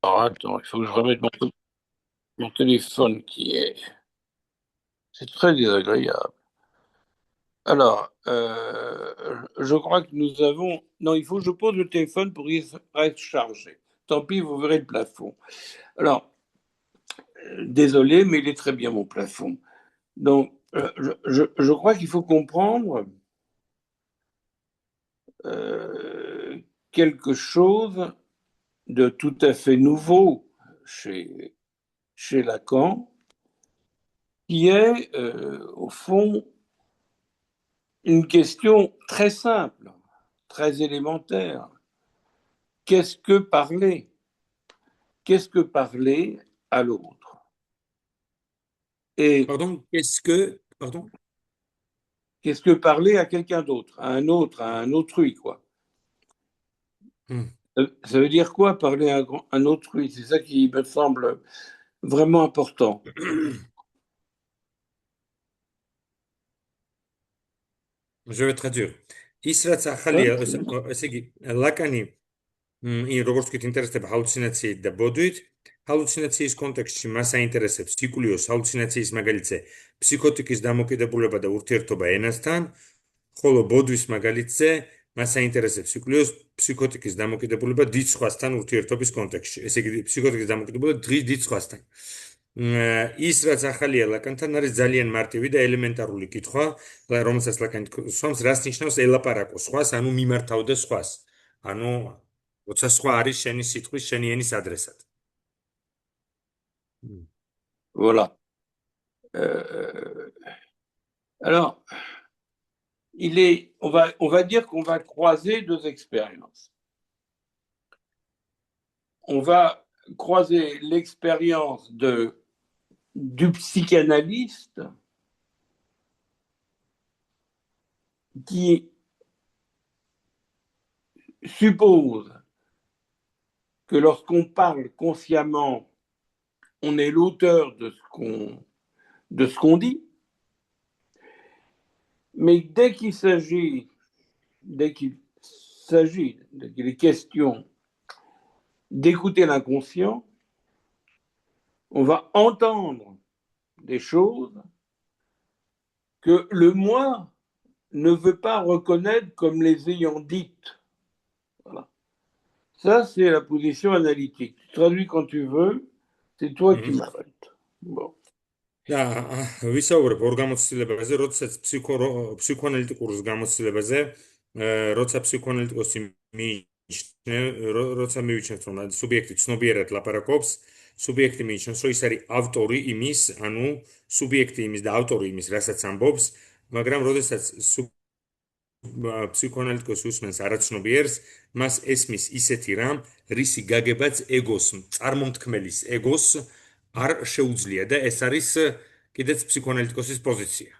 Alors attends, il faut que je remette mon téléphone qui est... C'est très désagréable. Alors, je crois que nous avons... Non, il faut que je pose le téléphone pour qu'il reste chargé. Tant pis, vous verrez le plafond. Alors, désolé, mais il est très bien mon plafond. Donc, je crois qu'il faut comprendre quelque chose de tout à fait nouveau chez Lacan, qui est, au fond, une question très simple, très élémentaire. Qu'est-ce que parler? Qu'est-ce que parler à l'autre? Et Pardon, pardon? qu'est-ce que parler à quelqu'un d'autre, à un autrui, quoi. Ça veut dire quoi, parler à un autrui? C'est ça qui me semble vraiment important. Je vais traduire. ის რაც ახალია, ესე იგი, ლაკანი როგორც ვთქვით, ინტერესდება ჰალუცინაციით და ბოდვით. ჰალუცინაციის კონტექსტში მას აინტერესებს სიკვდილოს ჰალუცინაციის მაგალითზე ფსიქოტიკის დამოკიდებულება და ურთიერთობა ენასთან, ხოლო ბოდვის მაგალითზე მას აინტერესებს სიკვდილოს ფსიქოტიკის დამოკიდებულება დიდ სხვასთან ურთიერთობის კონტექსტში. ესე იგი, ფსიქოტიკის დამოკიდებულება დიდ სხვასთან. ის რაც ახალია ლაკანთან არის ძალიან მარტივი და ელემენტარული კითხვა, რომელსაც ლაკანი სვამს, რას ნიშნავს ელაპარაკო სხვას, ანუ მიმართავდეს სხვას. ანუ როცა სხვა არის შენი სიტყვის, შენი ენის ადრესატ. Voilà. Alors, on va dire qu'on va croiser deux expériences. On va croiser l'expérience du psychanalyste qui suppose que lorsqu'on parle consciemment, on est l'auteur de ce qu'on dit, mais dès qu'il est question d'écouter l'inconscient, on va entendre des choses que le moi ne veut pas reconnaître comme les ayant dites. Voilà. Ça, c'est la position analytique. Tu traduis quand tu veux, c'est toi qui m'arrêtes. Bon. და ვისაუბრებ ორ გამოცდილებაზე, როდესაც ფსიქოანალიტიკურ გამოცდილებაზე, როცა ფსიქოანალიტიკოსი როცა მივიჩნევთ, რომ სუბიექტი ცნობიერად ლაპარაკობს, სუბიექტი მიიჩნევს, რომ ის არის ავტორი იმის, ანუ სუბიექტი იმის და ავტორი იმის, რასაც ამბობს, მაგრამ როდესაც ფსიქოანალიტიკოსი უსმენს არაცნობიერს, მას ესმის ისეთი რამ, რისი გაგებაც ეგოს, წარმომთქმელის ეგოს არ შეუძლია და ეს არის კიდეც ფსიქოანალიტიკოსის პოზიცია.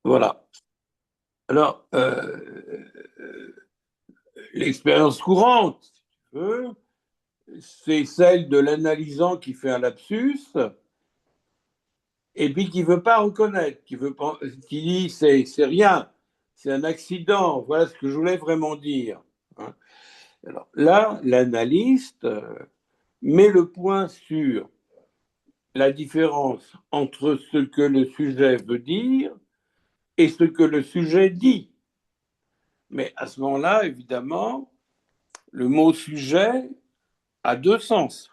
Voilà. Alors, l'expérience courante, si tu veux, c'est celle de l'analysant qui fait un lapsus et puis qui ne veut pas reconnaître, qui dit c'est rien, c'est un accident, voilà ce que je voulais vraiment dire. Hein. Alors là, l'analyste met le point sur la différence entre ce que le sujet veut dire et ce que le sujet dit. Mais à ce moment-là, évidemment, le mot sujet a deux sens.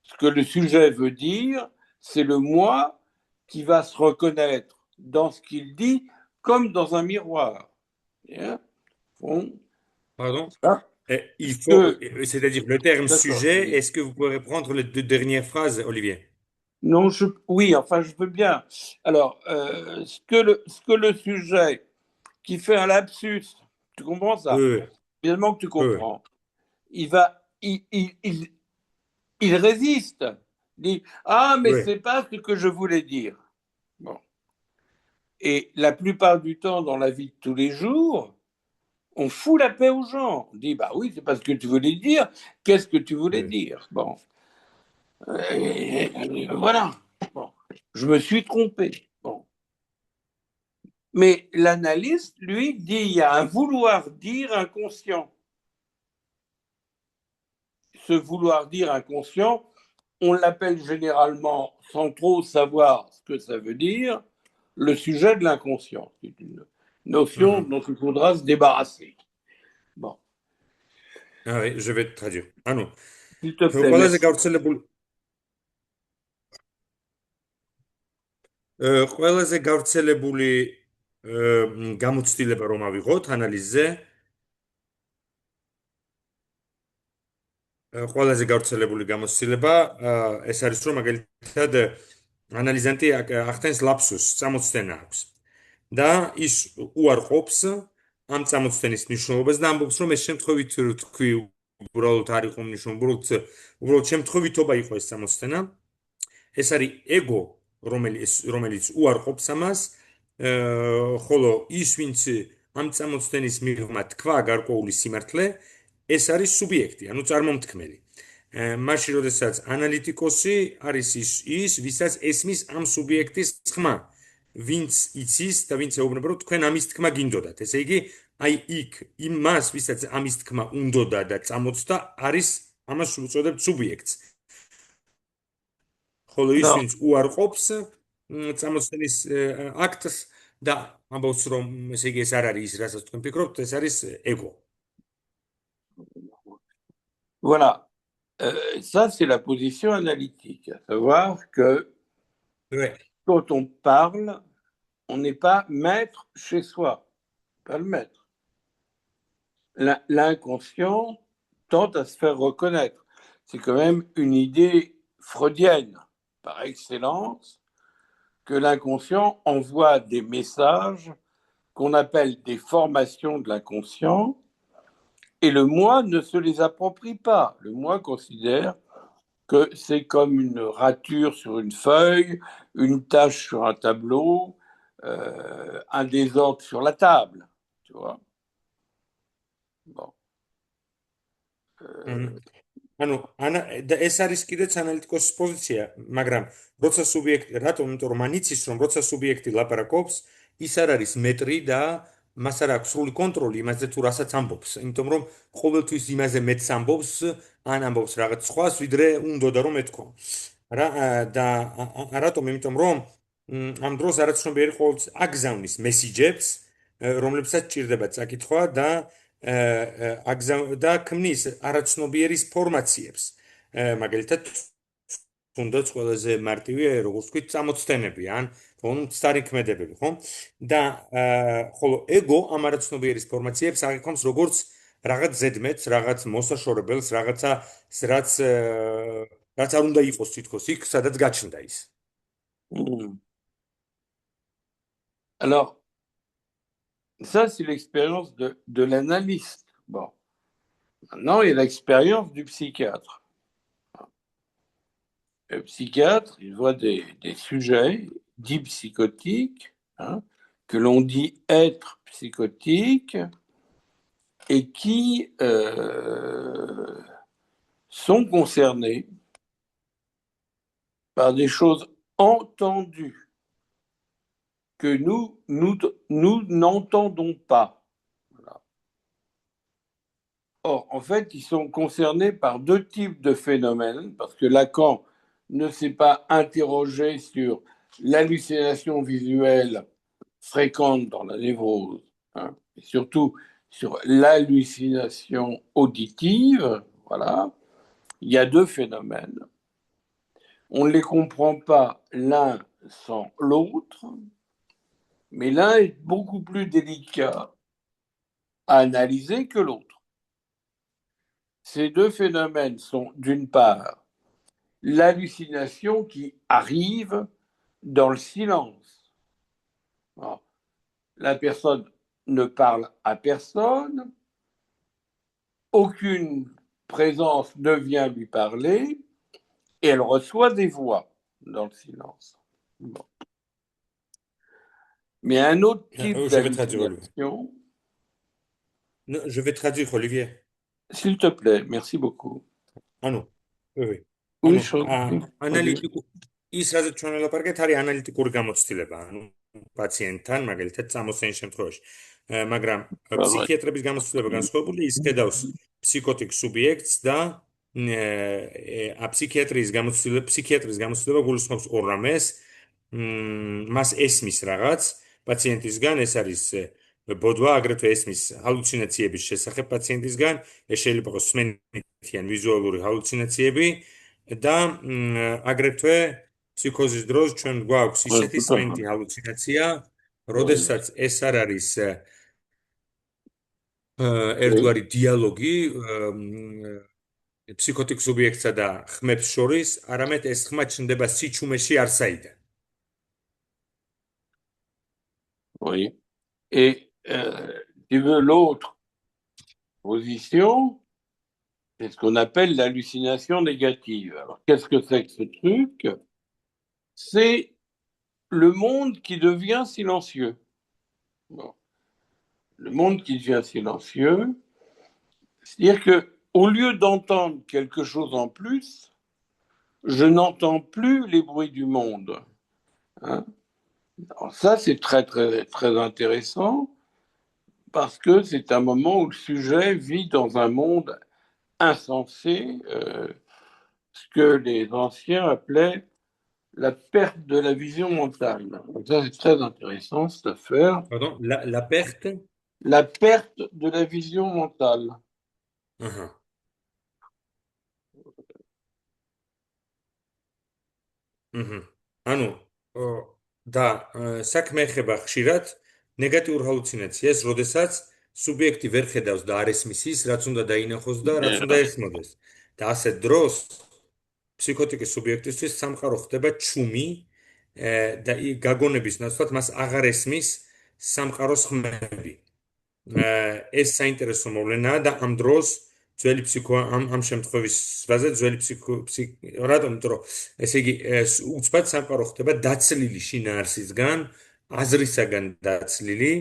Ce que le sujet veut dire, c'est le moi qui va se reconnaître dans ce qu'il dit comme dans un miroir. Bien. Bon. Pardon? Ah. Il faut, c'est-à-dire le terme sujet, est-ce que vous pouvez reprendre les deux dernières phrases, Olivier? Non, oui, enfin, je peux bien. Alors, ce que le sujet qui fait un lapsus, tu comprends ça? Évidemment que tu comprends. Il résiste. Il dit ah, mais c'est pas ce que je voulais dire. Bon. Et la plupart du temps, dans la vie de tous les jours, on fout la paix aux gens. On dit bah oui, c'est pas ce que tu voulais dire. Qu'est-ce que tu voulais dire? Bon. Voilà. Bon. Je me suis trompé. Bon. Mais l'analyste, lui, dit il y a un vouloir dire inconscient. se vouloir dire inconscient, on l'appelle généralement, sans trop savoir ce que ça veut dire, le sujet de l'inconscient. C'est une notion dont il faudra se débarrasser. Bon. Ah oui, je vais te traduire. Ah non. S'il te plaît, ყველაზე merci. გავრცელებული ყველაზე გავრცელებული გამოცდილება რომ ავიღოთ ანალიზზე ყველაზე გავრცელებული გამოცდილება ეს არის რომ მაგალითად ანალიზანტი ახდენს ლაფსუსს, წამოწდენა აქვს და ის უარყოფს ამ წამოწდენის მნიშვნელობას და ამბობს რომ ეს შემთხვევით თქვი უბრალოდ არ იყო მნიშვნელობა, უბრალოდ შემთხვევითობა იყო ეს წამოწდენა. ეს არის ეგო, რომელიც უარყოფს ამას, ხოლო ის ვინც ამ წამოწდენის მიღმა თქვა გარკვეული სიმართლე, ეს არის სუბიექტი, ანუ წარმომთქმელი. მაშინ როდესაც ანალიტიკოსი არის ის, ვისაც ესმის ამ სუბიექტის ხმა, ვინც იცის და ვინც ეუბნება, რომ თქვენ ამის თქმა გინდოდათ. ესე იგი, აი იქ იმას, ვისაც ამის თქმა უნდოდა და წამოწდა, არის ამას უწოდებთ სუბიექტს. ხოლო ის ვინც უარყოფს წამოწდენის აქტს და ამბობს რომ ესე იგი ეს არ არის ის, რასაც თქვენ ფიქრობთ, ეს არის ეგო. Voilà. Ça, c'est la position analytique, à savoir que quand on parle, on n'est pas maître chez soi, pas le maître. L'inconscient tente à se faire reconnaître. C'est quand même une idée freudienne, par excellence, que l'inconscient envoie des messages qu'on appelle des formations de l'inconscient, et le moi ne se les approprie pas. Le moi considère que c'est comme une rature sur une feuille, une tache sur un tableau, un désordre sur la table, tu vois. Bon. ანუ ეს არის კიდეც ანალიტიკოსის პოზიცია, მაგრამ როცა სუბიექტი, რატომ? იმიტომ რომ მან იცის, რომ როცა სუბიექტი ლაპარაკობს, ის არ არის მეტრი და მას არ აქვს სრული კონტროლი იმაზე თუ რასაც ამბობს, იმიტომ რომ ყოველთვის იმაზე მეტს ამბობს, ან ამბობს რაღაც სხვას, ვიდრე უნდოდა რომ ეთქვა. და რატომ? იმიტომ რომ ამ დროს არაცნობიერი ყოველთვის აგზავნის მესიჯებს, რომლებსაც ჭირდება წაკითხვა და და ქმნის არაცნობიერის ფორმაციებს. მაგალითად, თუნდაც ყველაზე მარტივია, როგორც ვთქვით, წამოწდენები ან მცდარი ქმედებები, ხო? და ხოლო ეგო ამ არაცნობიერის ფორმაციებს აღიქვამს როგორც რაღაც ზედმეტს, რაღაც მოსაშორებელს, რაღაცა რაც არ უნდა იყოს თითქოს იქ, სადაც გაჩნდა ის. Alors, ça, c'est l'expérience de l'analyste. Bon. Maintenant, il y a l'expérience du psychiatre. Le psychiatre, il voit des sujets dits psychotiques, hein, que l'on dit être psychotiques, et qui sont concernés par des choses entendues que nous n'entendons pas. Voilà. Or, en fait, ils sont concernés par deux types de phénomènes, parce que Lacan ne s'est pas interrogé sur l'hallucination visuelle fréquente dans la névrose, hein, et surtout sur l'hallucination auditive. Voilà. Il y a deux phénomènes. On ne les comprend pas l'un sans l'autre, mais l'un est beaucoup plus délicat à analyser que l'autre. Ces deux phénomènes sont, d'une part, l'hallucination qui arrive dans le silence. Alors, la personne ne parle à personne, aucune présence ne vient lui parler, et elle reçoit des voix dans le silence. Bon. Mais un autre type d'hallucination... Je vais traduire, Olivier. S'il te plaît, merci beaucoup. Ah non, oui. ანალიტიკურ ის რაზეც ჩვენ ველაპარაკეთ არის ანალიტიკური გამოცდილება, ანუ პაციენტთან, მაგალითად, წამოსვენის შემთხვევაში. მაგრამ ფსიქიატრების გამოცდილება განსხვავებული, ის ხედავს ფსიქოტიკ სუბიექტს და ფსიქიატრის გამოცდილება გულისხმობს ორ რამეს. მას ესმის რაღაც პაციენტისგან, ეს არის ბოდვა, აგრეთვე ესმის ჰალუცინაციების შესახებ პაციენტისგან, ეს შეიძლება იყოს სმენითი ან ვიზუალური ჰალუცინაციები და აგრეთვე ფსიქოზის დროს ჩვენ გვაქვს ისეთი სმენითი ჰალუცინაცია, როდესაც ეს არ არის ერთგვარი დიალოგი ფსიქოტიკ სუბიექტსა და ხმებს შორის, არამედ ეს ხმა ჩნდება სიჩუმეში არსაიდან. Oui. Et tu veux l'autre position, c'est ce qu'on appelle l'hallucination négative. Alors, qu'est-ce que c'est que ce truc? C'est le monde qui devient silencieux. Bon. Le monde qui devient silencieux, c'est-à-dire que au lieu d'entendre quelque chose en plus, je n'entends plus les bruits du monde. Hein? Alors ça, c'est très, très, très intéressant parce que c'est un moment où le sujet vit dans un monde insensé, ce que les anciens appelaient la perte de la vision mentale. Donc ça, c'est très intéressant, cette affaire. Pardon, la perte? La perte de la vision mentale. ანუ და საქმე ეხება ხშირად ნეგატიურ ჰალუცინაციას, როდესაც სუბიექტი ვერ ხედავს და არ ესმის ის, რაც უნდა დაინახოს და რაც უნდა ეხმოდეს. და ასეთ დროს ფსიქოტიკის სუბიექტისთვის სამყარო ხდება ჩუმი და გაგონების ნაცვლად მას აღარ ესმის სამყაროს ხმები. ეს საინტერესო მოვლენაა და ამ დროს ძველი ამ შემთხვევისაზე ძველი რატომ? იმიტომ რომ ესე იგი უცბად სამყარო ხდება დაცლილი შინაარსისგან, აზრისაგან დაცლილი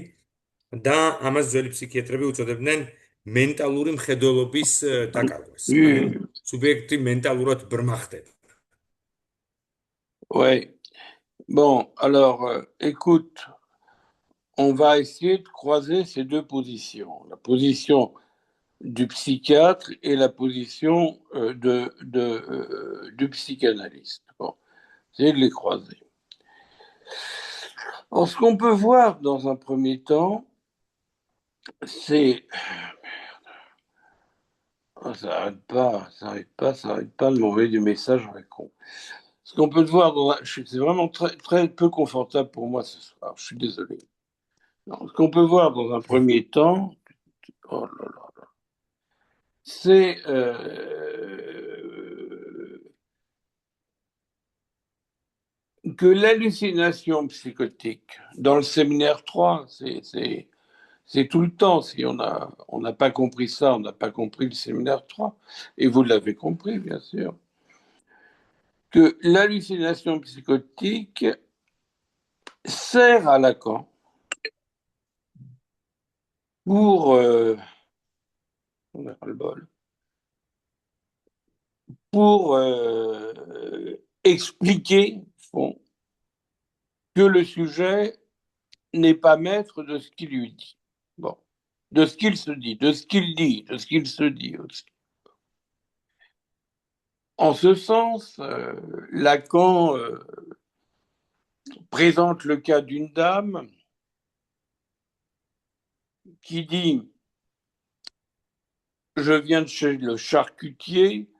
და ამას ძველი ფსიქიატრები უწოდებდნენ მენტალური მხედველობის დაკარგვას. ანუ სუბიექტი მენტალურად ბრმა ხდება. Oui. Bon, alors, écoute, on va essayer de croiser ces deux positions. La position du psychiatre et la position du psychanalyste. Bon, essayez de les croiser. Alors, ce qu'on peut voir dans un premier temps, c'est... Oh, ça n'arrête pas de m'envoyer des messages avec con. Ce qu'on peut voir, c'est vraiment très, très peu confortable pour moi ce soir, je suis désolé. Non, ce qu'on peut voir dans un premier temps, oh là là là, c'est que l'hallucination psychotique, dans le séminaire 3, c'est tout le temps. Si on n'a pas compris ça, on n'a pas compris le séminaire 3. Et vous l'avez compris, bien sûr. Que l'hallucination psychotique sert à Lacan pour expliquer que le sujet n'est pas maître de ce qu'il lui dit. Bon, de ce qu'il se dit, de ce qu'il dit, de ce qu'il se dit aussi. En ce sens, Lacan présente le cas d'une dame qui dit « Je viens de chez le charcutier »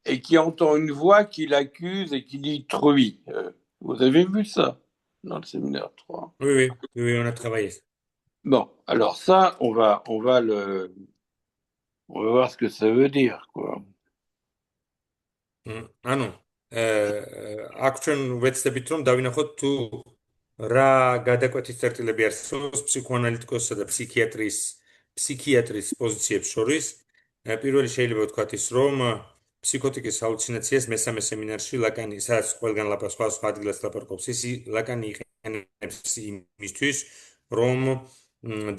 et qui entend une voix qui l'accuse et qui dit « truie ». Vous avez vu ça dans le séminaire 3? Oui, on a travaillé. Bon, alors ça, on va voir ce que ça veut dire, quoi. ანუ აქ ჩვენ ვეცდებით რომ დავინახოთ თუ რა გადაკვეთის წერტილები არსებობს ფსიქოანალიტიკოსსა და ფსიქიატრის პოზიციებს შორის. პირველი შეიძლება ვთქვათ ის, რომ ფსიქოტიკის ჰალუცინაციას მესამე სემინარში ლაკანი, სადაც ყველგან სხვა ადგილას ლაპარაკობს, ლაკანი იყენებს იმისთვის, რომ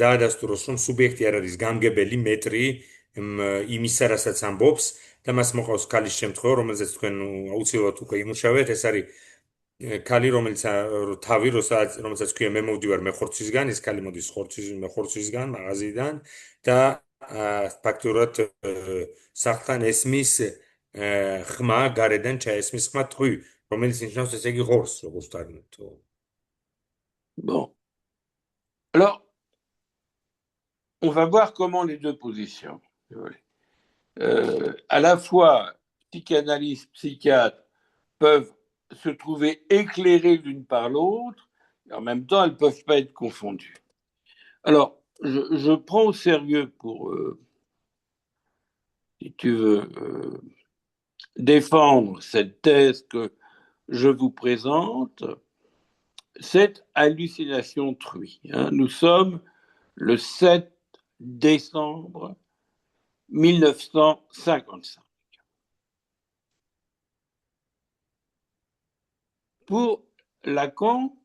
დაადასტუროს, რომ სუბიექტი არ არის გამგებელი მეტრი იმისა, რასაც ამბობს და მას მოყავს ქალის შემთხვევა, რომელზეც თქვენ აუცილებლად უკვე იმუშავეთ, ეს არის ქალი, რომელიც თავი, რომელსაც ქვია მე მოვდივარ მეხორცვისგან, ეს ქალი მოდის მეხორცვისგან, მაღაზიიდან და ფაქტურად სახლთან ესმის ხმა გარედან ჩაესმის ხმა ტყვი, რომელიც ნიშნავს ესე იგი ღორს, როგორც ვთქვათ. Bon. Alors, on va voir comment les deux positions, à la fois psychanalystes, psychiatres peuvent se trouver éclairés l'une par l'autre, et en même temps, elles ne peuvent pas être confondues. Alors, je prends au sérieux pour, si tu veux, défendre cette thèse que je vous présente, cette hallucination truie. Nous sommes le 7 décembre 1955. Pour Lacan,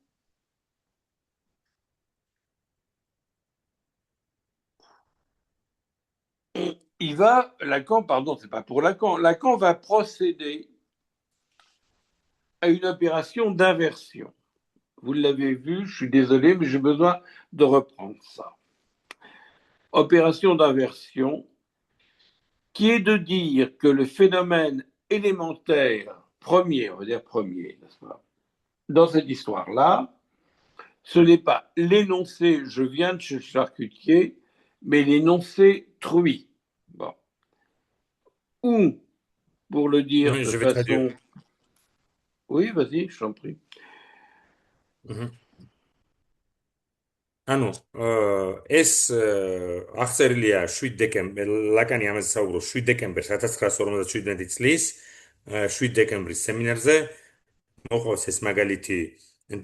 c'est pas pour Lacan va procéder à une opération d'inversion. Vous l'avez vu, je suis désolé, mais j'ai besoin de reprendre ça. Opération d'inversion, qui est de dire que le phénomène élémentaire, premier, on va dire premier, n'est-ce pas, dans cette histoire-là, ce n'est pas l'énoncé je viens de chez Charcutier, mais l'énoncé truie. Bon. Ou, pour le dire Oui, de je vais traduire. façon... Oui, vas-y, je t'en prie. ანუ ეს აღწერილია 7 დეკემბერს, ლაკანი ამაზე საუბრობს 7 დეკემბერს 1957 წლის 7 დეკემბრის სემინარზე მოყავს ეს მაგალითი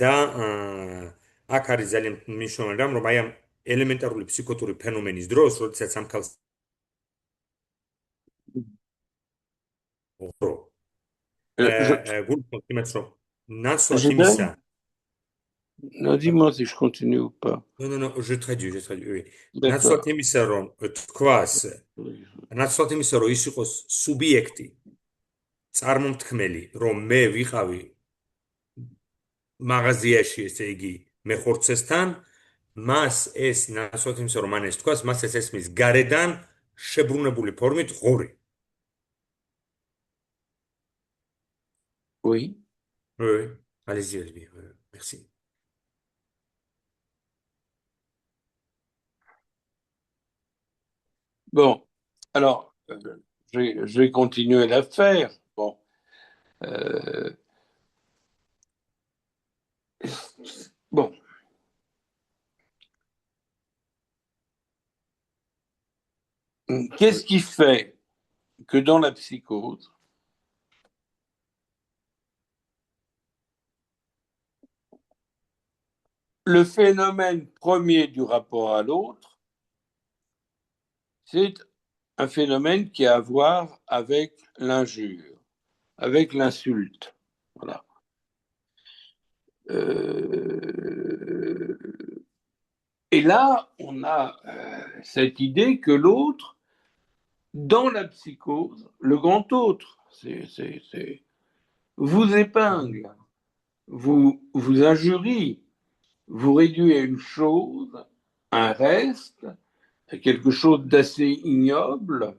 და აქ არის ძალიან მნიშვნელოვანი რამ, რომ აი ამ ელემენტარული ფსიქოტური ფენომენის დროს, როდესაც ამ ქალს გულწრფელს იმედს რომ ნაცვლად იმისა Non, dis-moi si je continue ou pas. Non, je traduis, oui. D'accord. ნაცვლად იმისა რომ თქვას ნაცვლად იმისა რომ ის იყოს სუბიექტი წარმომთქმელი რომ მე ვიყავი მაღაზიაში ესე იგი მეხორცესთან მას ეს ნაცვლად იმისა რომ მან ეს თქვას მას ეს ესმის გარედან შებრუნებული ფორმით ღორი. Oui. Oui, allez-y, merci. Bon, alors, je vais continuer l'affaire. Bon. Bon. Qu'est-ce qui fait que dans la psychose, le phénomène premier du rapport à l'autre, c'est un phénomène qui a à voir avec l'injure, avec l'insulte. Voilà. Et là, on a cette idée que l'autre, dans la psychose, le grand autre, vous épingle, vous injurie, vous réduit à une chose, un reste, à quelque chose d'assez ignoble.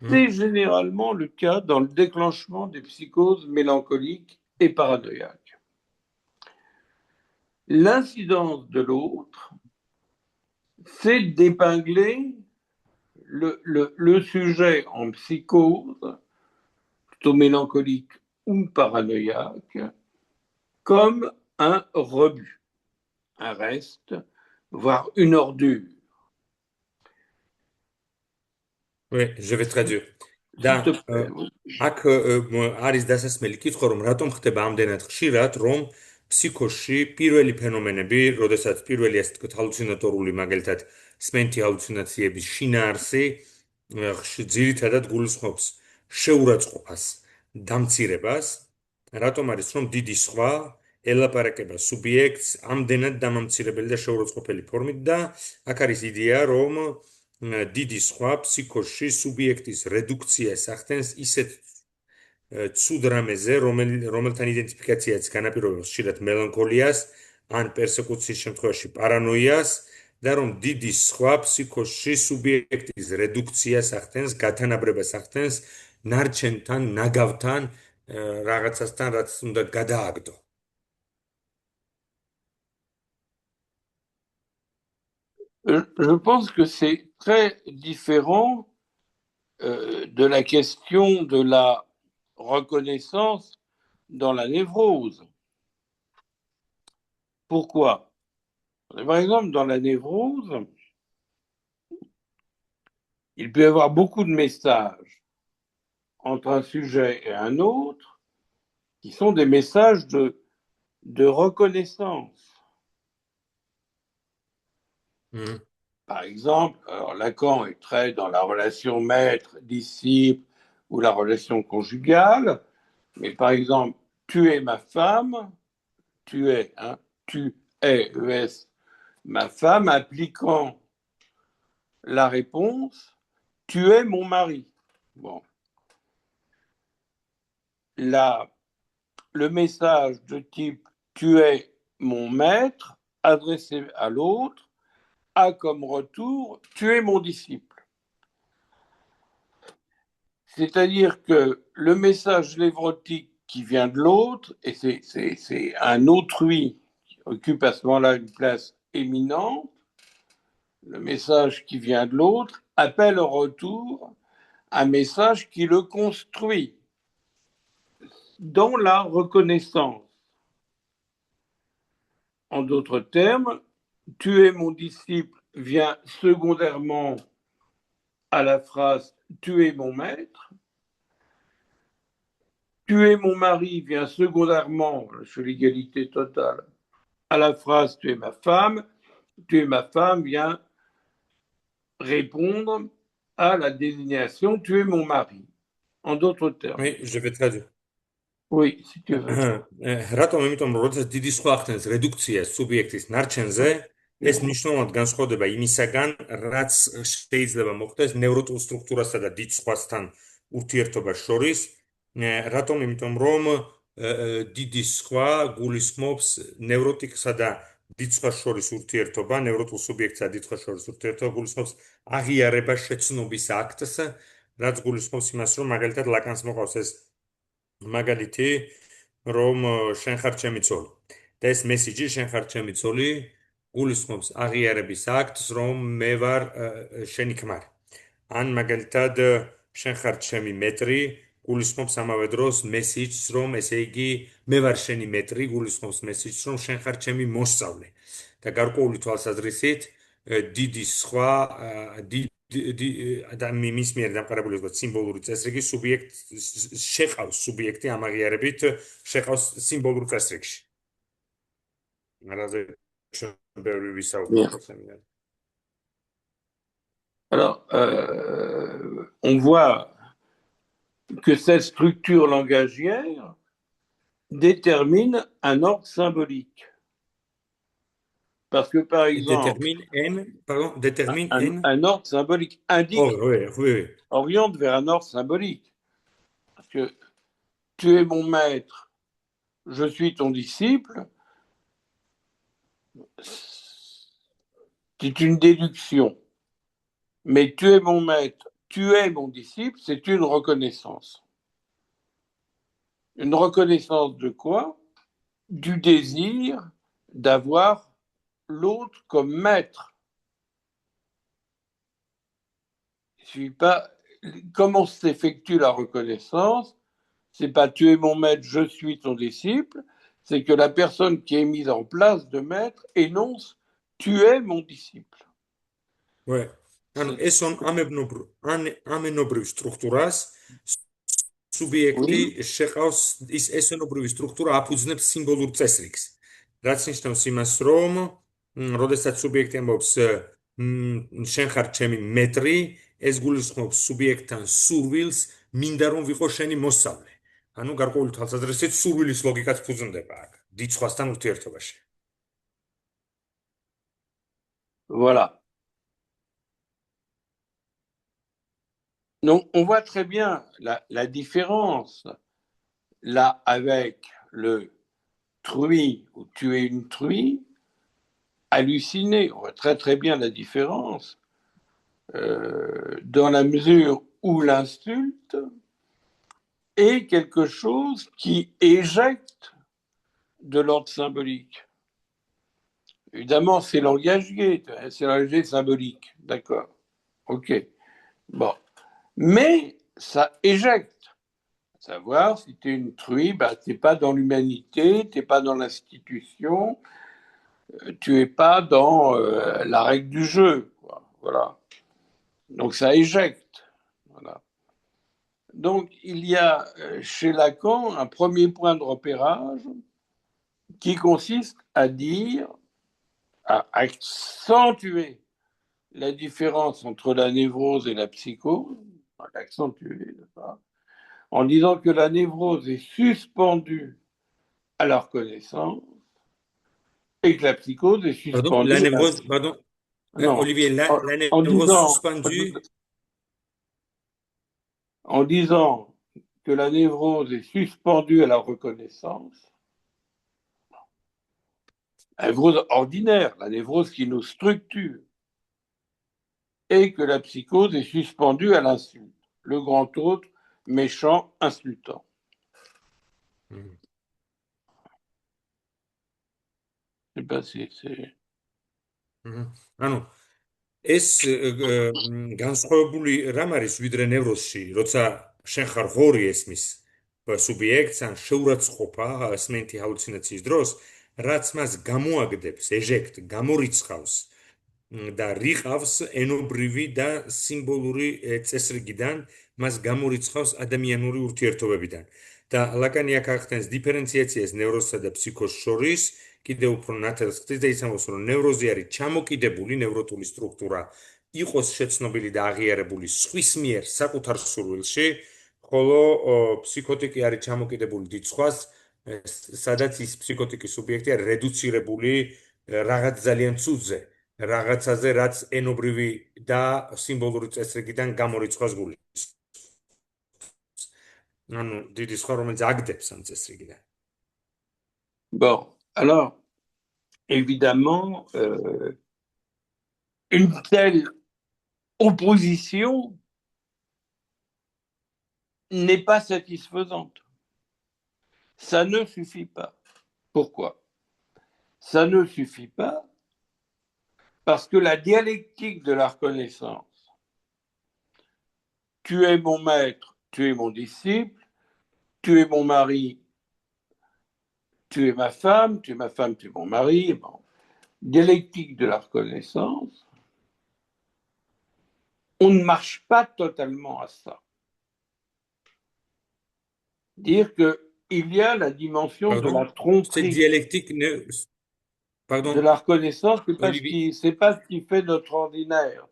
C'est généralement le cas dans le déclenchement des psychoses mélancoliques et paranoïaques. L'incidence de l'autre, c'est d'épingler le sujet en psychose, plutôt mélancolique ou paranoïaque, comme un rebut, un reste, voire une ordure. Oui, je vais traduire. და აქ არის დასასმელი კითხვა, რომ რატომ ხდება ამდენად ხშირად, რომ ფსიქოში პირველი ფენომენები, როდესაც პირველი ასე ვთქვათ ჰალუცინატორული, მაგალითად სმენთი ჰალუცინაციების შინაარსი ძირითადად გულისხმობს შეურაცხყოფას, დამცირებას, რატომ არის, რომ დიდი სხვა ელაპარაკება სუბიექტს ამდენად დამამცირებელი და შეურაცხყოფელი ფორმით და აქ არის იდეა, რომ დიდი სხვა ფსიქოში სუბიექტის რედუქციას ახდენს ისეთ ცუდ რამეზე, რომელთან იდენტიფიკაციაც განაპირობებს ხშირად მელანქოლიას ან პერსეკუციის შემთხვევაში პარანოიას და რომ დიდი სხვა ფსიქოსში სუბიექტის რედუქციას ახდენს, გათანაბრებას ახდენს ნარჩენთან, ნაგავთან, რაღაცასთან, რაც უნდა გადააგდო. Je pense que c'est très différent de la question de la reconnaissance dans la névrose. Pourquoi? Par exemple, dans la névrose, il peut y avoir beaucoup de messages entre un sujet et un autre qui sont des messages de reconnaissance. Par exemple, alors Lacan est très dans la relation maître-disciple ou la relation conjugale, mais par exemple, tu es ma femme, tu es, ES, ma femme, impliquant la réponse, tu es mon mari. Bon. Le message de type tu es mon maître, adressé à l'autre, a comme retour tu es mon disciple. C'est-à-dire que le message névrotique qui vient de l'autre, et c'est un autrui qui occupe à ce moment-là une place éminente, le message qui vient de l'autre appelle en retour un message qui le construit dans la reconnaissance. En d'autres termes, tu es mon disciple vient secondairement à la phrase tu es mon maître. Tu es mon mari vient secondairement, sur l'égalité totale, à la phrase tu es ma femme. Tu es ma femme vient répondre à la désignation tu es mon mari. En d'autres termes. Oui, je vais traduire. Oui, si tu veux. რატომ? იმიტომ რომ როდესაც დიდი სხვა ახდენს რედუქციას სუბიექტის ნარჩენზე, ეს მნიშვნელოვნად განსხვავდება იმისაგან, რაც შეიძლება მოხდეს ნევროტულ სტრუქტურასა და დიდ სხვასთან ურთიერთობას შორის. რატომ? იმიტომ რომ დიდი სხვა გულისხმობს ნევროტიკსა და დიდ სხვას შორის ურთიერთობა, ნევროტულ სუბიექტსა და დიდ სხვას შორის ურთიერთობა გულისხმობს აღიარება შეცნობის აქტს, რაც გულისხმობს იმას, რომ მაგალითად ლაკანს მოყავს ეს მაგალითი, რომ შენ ხარ ჩემი ცოლი. და ეს მესიჯი შენ ხარ ჩემი ცოლი გულისხმობს აღიარების აქტს, რომ მე ვარ შენი ქმარი. ან მაგალითად შენ ხარ ჩემი მეტრი, გულისხმობს ამავე დროს მესიჯს, რომ ესე იგი მე ვარ შენი მეტრი, გულისხმობს მესიჯს, რომ შენ ხარ ჩემი მოსწავლე. და გარკვეული თვალსაზრისით დიდი სხვა და მის მიერ დამყარებული როგორც სიმბოლური წესრიგი შეყავს სუბიექტი ამ აღიარებით შეყავს სიმბოლურ წესრიგში. Alors, on voit que cette structure langagière détermine un ordre symbolique. Parce que, par exemple, un ordre symbolique indique, oriente vers un ordre symbolique. Parce que tu es mon maître, je suis ton disciple, c'est une déduction. Mais tu es mon maître, tu es mon disciple, c'est une reconnaissance. Une reconnaissance de quoi? Du désir d'avoir l'autre comme maître. Il suffit pas. Comment s'effectue la reconnaissance? C'est pas tu es mon maître, je suis ton disciple. C'est que la personne qui est mise en place de maître énonce tu es mon disciple. Ouais. ეს ამენობრივ სტრუქტურას სუბიექტი შეყავს ის ესენობრივი სტრუქტურა აფუძნებს სიმბოლურ წესრიგს. რაც ნიშნავს იმას, რომ როდესაც სუბიექტი ამბობს შენ ხარ ჩემი მეტრი, ეს გულისხმობს სუბიექტთან სურვილს, მინდა რომ ვიყო შენი მოსწავლე. ანუ გარკვეული თვალსაზრისით სურვილის ლოგიკაც ფუძნდება აქ დიდ სხვასთან ურთიერთობაში. Voilà. Donc, on voit très bien la différence là avec le truie, où tu es une truie, halluciné. On voit très très bien la différence dans la mesure où l'insulte est quelque chose qui éjecte de l'ordre symbolique. Évidemment, c'est langage gay, c'est langage gay symbolique, d'accord. Ok. Bon. Mais ça éjecte. Savoir si tu es une truie, bah, tu n'es pas dans l'humanité, tu n'es pas dans l'institution, tu n'es pas dans la règle du jeu. Quoi. Voilà. Donc ça éjecte. Voilà. Donc il y a chez Lacan un premier point de repérage qui consiste à dire, à accentuer la différence entre la névrose et la psychose, à l'accentuer, en disant que la névrose est suspendue à la reconnaissance et que la psychose est Pardon, la suspendue à névrose, pardon, non, Olivier, en, la en névrose disant, suspendue. en disant que la névrose est suspendue à la reconnaissance, la névrose ordinaire, la névrose qui nous structure, et que la psychose est suspendue à l'insulte, le grand autre méchant, insultant. Mhm. Je sais pas si c'est... ანუ ეს განსხვავებული რამ არის ვიდრე ნევროზში, როცა შენ ხარ ღორი ესმის სუბიექტს ან შეურაცხყოფა ესმენთი ჰალუცინაციის დროს, რაც მას გამოაგდებს, ეჟექტ, გამორიცხავს და რიყავს ენობრივი და სიმბოლური წესრიგიდან, მას გამორიცხავს ადამიანური ურთიერთობებიდან. და ლაკანი აქ ახდენს დიფერენციაციას ნევროზსა და ფსიქოს შორის, კიდევ უფრო ნათელს ხდის და იცამოს, რომ ნევროზი არის ჩამოკიდებული ნევროტული სტრუქტურა, იყოს შეცნობილი და აღიარებული სხვის მიერ საკუთარ სურვილში, ხოლო ფსიქოტიკი არის ჩამოკიდებული დიდ სხვას, სადაც ის ფსიქოტიკის სუბიექტი არის რედუცირებული რაღაც ძალიან ცუდზე, რაღაცაზე, რაც ენობრივი და სიმბოლური წესრიგიდან გამორიცხავს გულს. ანუ დიდი სხვა, რომელიც აგდებს ამ წესრიგიდან. Bon, alors, évidemment, une telle opposition n'est pas satisfaisante. Ça ne suffit pas. Pourquoi? Ça ne suffit pas parce que la dialectique de la reconnaissance, tu es mon maître, tu es mon disciple, tu es mon mari, tu es ma femme, tu es ma femme, tu es mon mari, bon. Dialectique de la reconnaissance, on ne marche pas totalement à ça. Dire qu'il y a la dimension de la Pardon? Cette tromperie, dialectique Pardon, de la reconnaissance, Olivier, c'est pas ce qui fait notre ordinaire.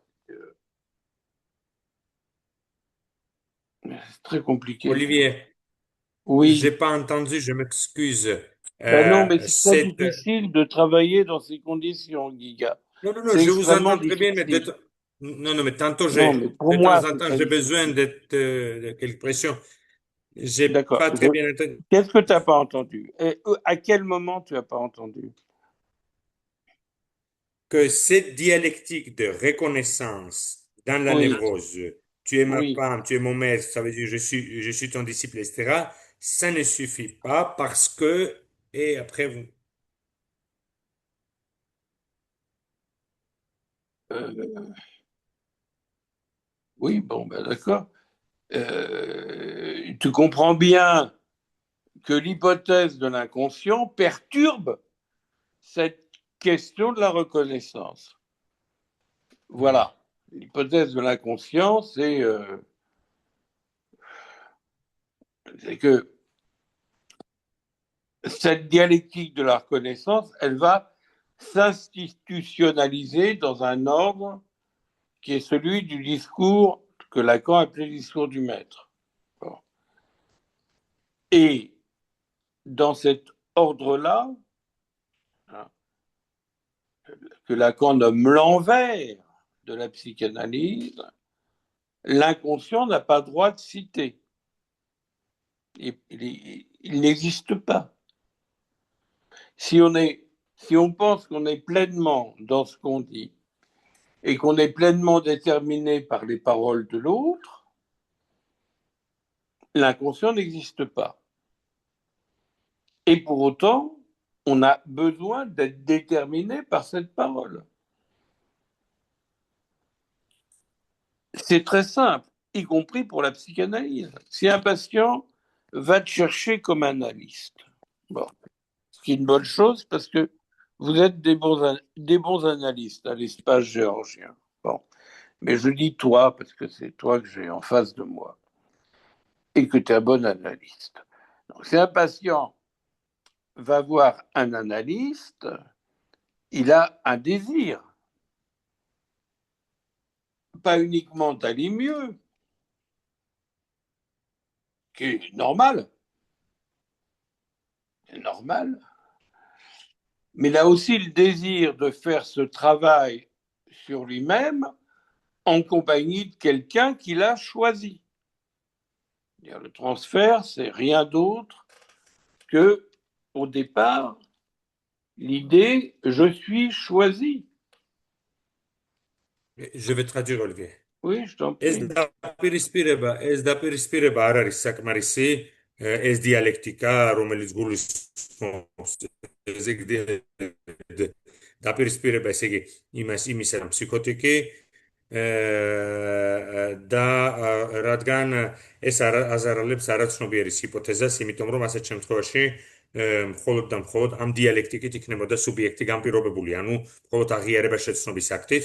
C'est très compliqué. Olivier, j'ai Oui. pas entendu, je m'excuse. Ben non, mais c'est très Cette... difficile de travailler dans ces conditions, Giga. Non, non, non, C'est je vous extrêmement entends très bien, mais difficile. non, non, mais tantôt, Non, mais pour de temps moi, en c'est temps, très j'ai besoin difficile. de quelques pressions. J'ai D'accord. pas très bien entendu Qu'est-ce que tu n'as pas entendu? Et à quel moment tu n'as pas entendu? que cette dialectique de reconnaissance dans la Oui, névrose, tu es ma oui. femme, tu es mon maître, ça veut dire je suis ton disciple, etc., ça ne suffit pas parce que, et après vous. Euh, oui, bon, ben d'accord. Tu comprends bien que l'hypothèse de l'inconscient perturbe cette question de la reconnaissance. Voilà. L'hypothèse de l'inconscient, c'est que cette dialectique de la reconnaissance, elle va s'institutionnaliser dans un ordre qui est celui du discours que Lacan appelait le discours du maître. Bon. Et dans cet ordre-là, hein, que Lacan nomme l'envers de la psychanalyse, l'inconscient n'a pas droit de citer. Il n'existe pas. Si on est Si on pense qu'on est pleinement dans ce qu'on dit et qu'on est pleinement déterminé par les paroles de l'autre, l'inconscient n'existe pas. Et pour autant, on a besoin d'être déterminé par cette parole. C'est très simple, y compris pour la psychanalyse. Si un patient va te chercher comme analyste, bon, ce qui est une bonne chose parce que vous êtes des bons analystes à l'espace géorgien. Bon, mais je dis toi parce que c'est toi que j'ai en face de moi et que tu es un bon analyste. Donc, si un patient va voir un analyste, il a un désir, pas uniquement d'aller mieux, qui est normal, c'est normal, mais il a aussi le désir de faire ce travail sur lui-même en compagnie de quelqu'un qu'il a choisi. Le transfert, c'est rien d'autre que, au départ, l'idée « je suis choisi ». Je vais traduire, Olivier. Oui, je t'en ეს prie. დაპირისპირება არ არის საკმარისი, ეს დიალექტიკა, რომელიც გულისხმობს ესე იგი დაპირისპირება, ესე იგი იმისა ფსიქოტიკი და რადგან ეს აზარალებს არაცნობიერის ჰიპოთეზას, იმიტომ რომ ასეთ შემთხვევაში მხოლოდ და მხოლოდ ამ დიალექტიკით იქნებოდა სუბიექტი განპირობებული, ანუ მხოლოდ აღიარება შეცნობის აქტით,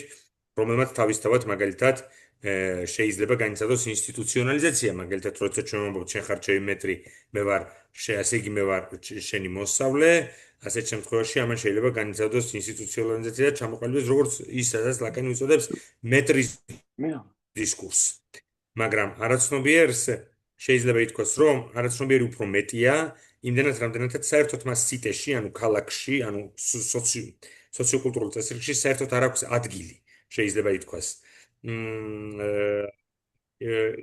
რომელმაც თავისთავად მაგალითად შეიძლება განიცადოს ინსტიტუციონალიზაცია, მაგალითად, როცა ჩვენ ვამბობთ, შენ ხარ ჩემი მეტრი, მე ვარ, ასე იგი მე ვარ შენი მოსწავლე, ასეთ შემთხვევაში ამან შეიძლება განიცადოს ინსტიტუციონალიზაცია და ჩამოყალიბდეს როგორც ის, სადაც ლაკანი უწოდებს მეტრის დისკურსს. მაგრამ არაცნობიერს შეიძლება ითქვას, რომ არაცნობიერი უფრო მეტია, იმდენად რამდენადაც საერთოდ მას სიტეში, ანუ ქალაქში, ანუ სოციოკულტურულ წესრიგში საერთოდ არ აქვს ადგილი, შეიძლება ითქვას.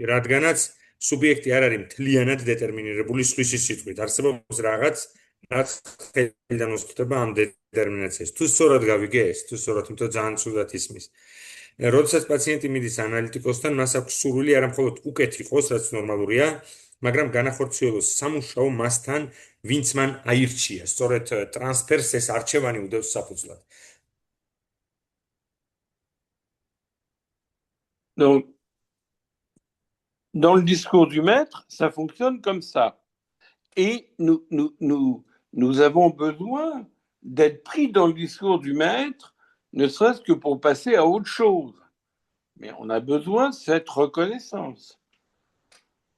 რადგანაც სუბიექტი არ არის მთლიანად დეტერმინირებული სხვისი სიტყვით. არსებობს რაღაც, რაც ხელიდან უსწრება ამ დეტერმინაციას. თუ სწორად გავიგე ეს, თუ სწორად, იმიტომ ძალიან ცუდად ისმის. როდესაც პაციენტი მიდის ანალიტიკოსთან, მას აქვს სურვილი არა მხოლოდ უკეთ იყოს, რაც ნორმალურია, მაგრამ განახორციელოს სამუშაო მასთან, ვინც მან აირჩია. სწორედ ტრანსფერს ეს არჩევანი უდევს საფუძვლად. Donc, dans le discours du maître, ça fonctionne comme ça. Et nous avons besoin d'être pris dans le discours du maître, ne serait-ce que pour passer à autre chose. Mais on a besoin de cette reconnaissance.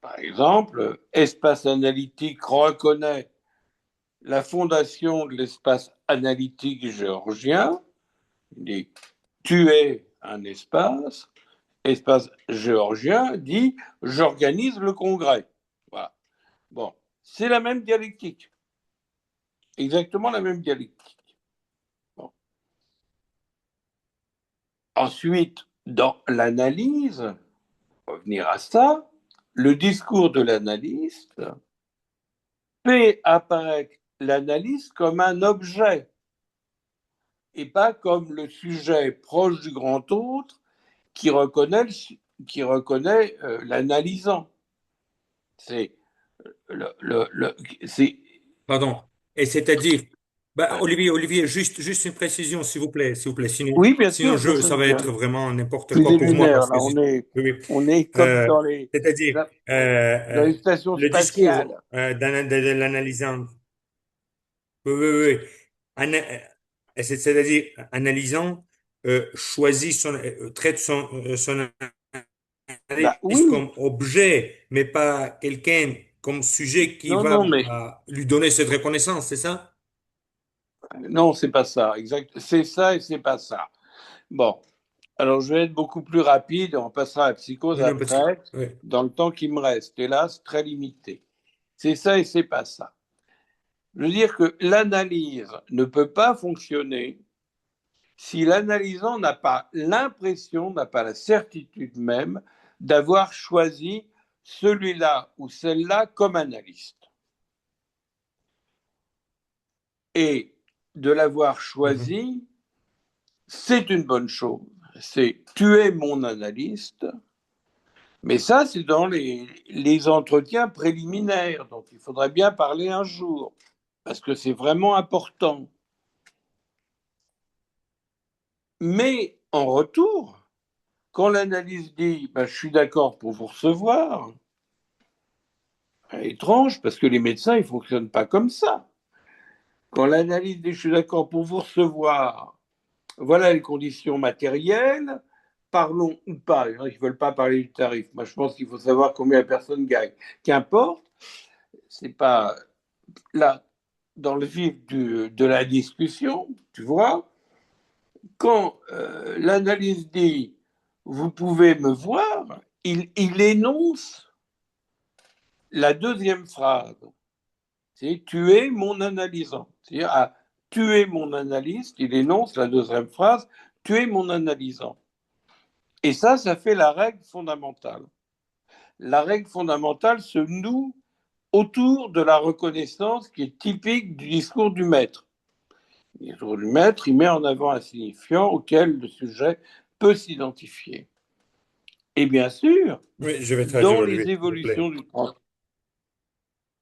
Par exemple, Espace Analytique reconnaît la fondation de l'espace analytique géorgien. Il dit « tu es un espace ». Espace géorgien dit « j'organise le congrès ». Voilà. Bon, c'est la même dialectique. Exactement la même dialectique. Bon. Ensuite, dans l'analyse, pour revenir à ça, le discours de l'analyste fait apparaître l'analyse comme un objet et pas comme le sujet proche du grand autre qui reconnaît l'analysant. C'est Pardon. Et c'est-à-dire, Olivier, juste une précision, s'il vous plaît. Sinon, oui, bien sûr, ça va être vraiment n'importe quoi pour moi. Parce que on est comme dans les, c'est-à-dire, dans les stations le spatiales. discours de l'analysant. Oui. C'est-à-dire, analysant choisit traite son analyse comme objet, mais pas quelqu'un comme sujet qui va lui donner cette reconnaissance, c'est ça? Non, c'est pas ça. Exact. C'est ça et c'est pas ça. Bon. Alors, je vais être beaucoup plus rapide. On passera à la psychose après, dans le temps qui me reste. Hélas, très limité. C'est ça et c'est pas ça. Je veux dire que l'analyse ne peut pas fonctionner si l'analysant n'a pas l'impression, n'a pas la certitude même d'avoir choisi celui-là ou celle-là comme analyste. Et de l'avoir choisi, c'est une bonne chose. C'est tu es mon analyste, mais ça, c'est dans les entretiens préliminaires. Donc, il faudrait bien parler un jour, parce que c'est vraiment important. Mais en retour, quand l'analyste dit je suis d'accord pour vous recevoir, c'est étrange, parce que les médecins, ils ne fonctionnent pas comme ça. Quand l'analyste dit je suis d'accord pour vous recevoir, voilà les conditions matérielles, parlons ou pas. Il y en a qui ne veulent pas parler du tarif. Moi, je pense qu'il faut savoir combien la personne gagne. Qu'importe, c'est pas là, dans le vif de la discussion, tu vois, quand l'analyste dit vous pouvez me voir, il énonce la deuxième phrase. C'est tu es mon analysant. C'est-à-dire, tu es mon analyste, il énonce la deuxième phrase, tu es mon analysant. Et ça fait la règle fondamentale. La règle fondamentale se noue autour de la reconnaissance qui est typique du discours du maître. Le discours du maître, il met en avant un signifiant auquel le sujet peut s'identifier. Et bien sûr, Oui, je vais dans traduire, les Olivier, s'il vous plaît. évolutions du français.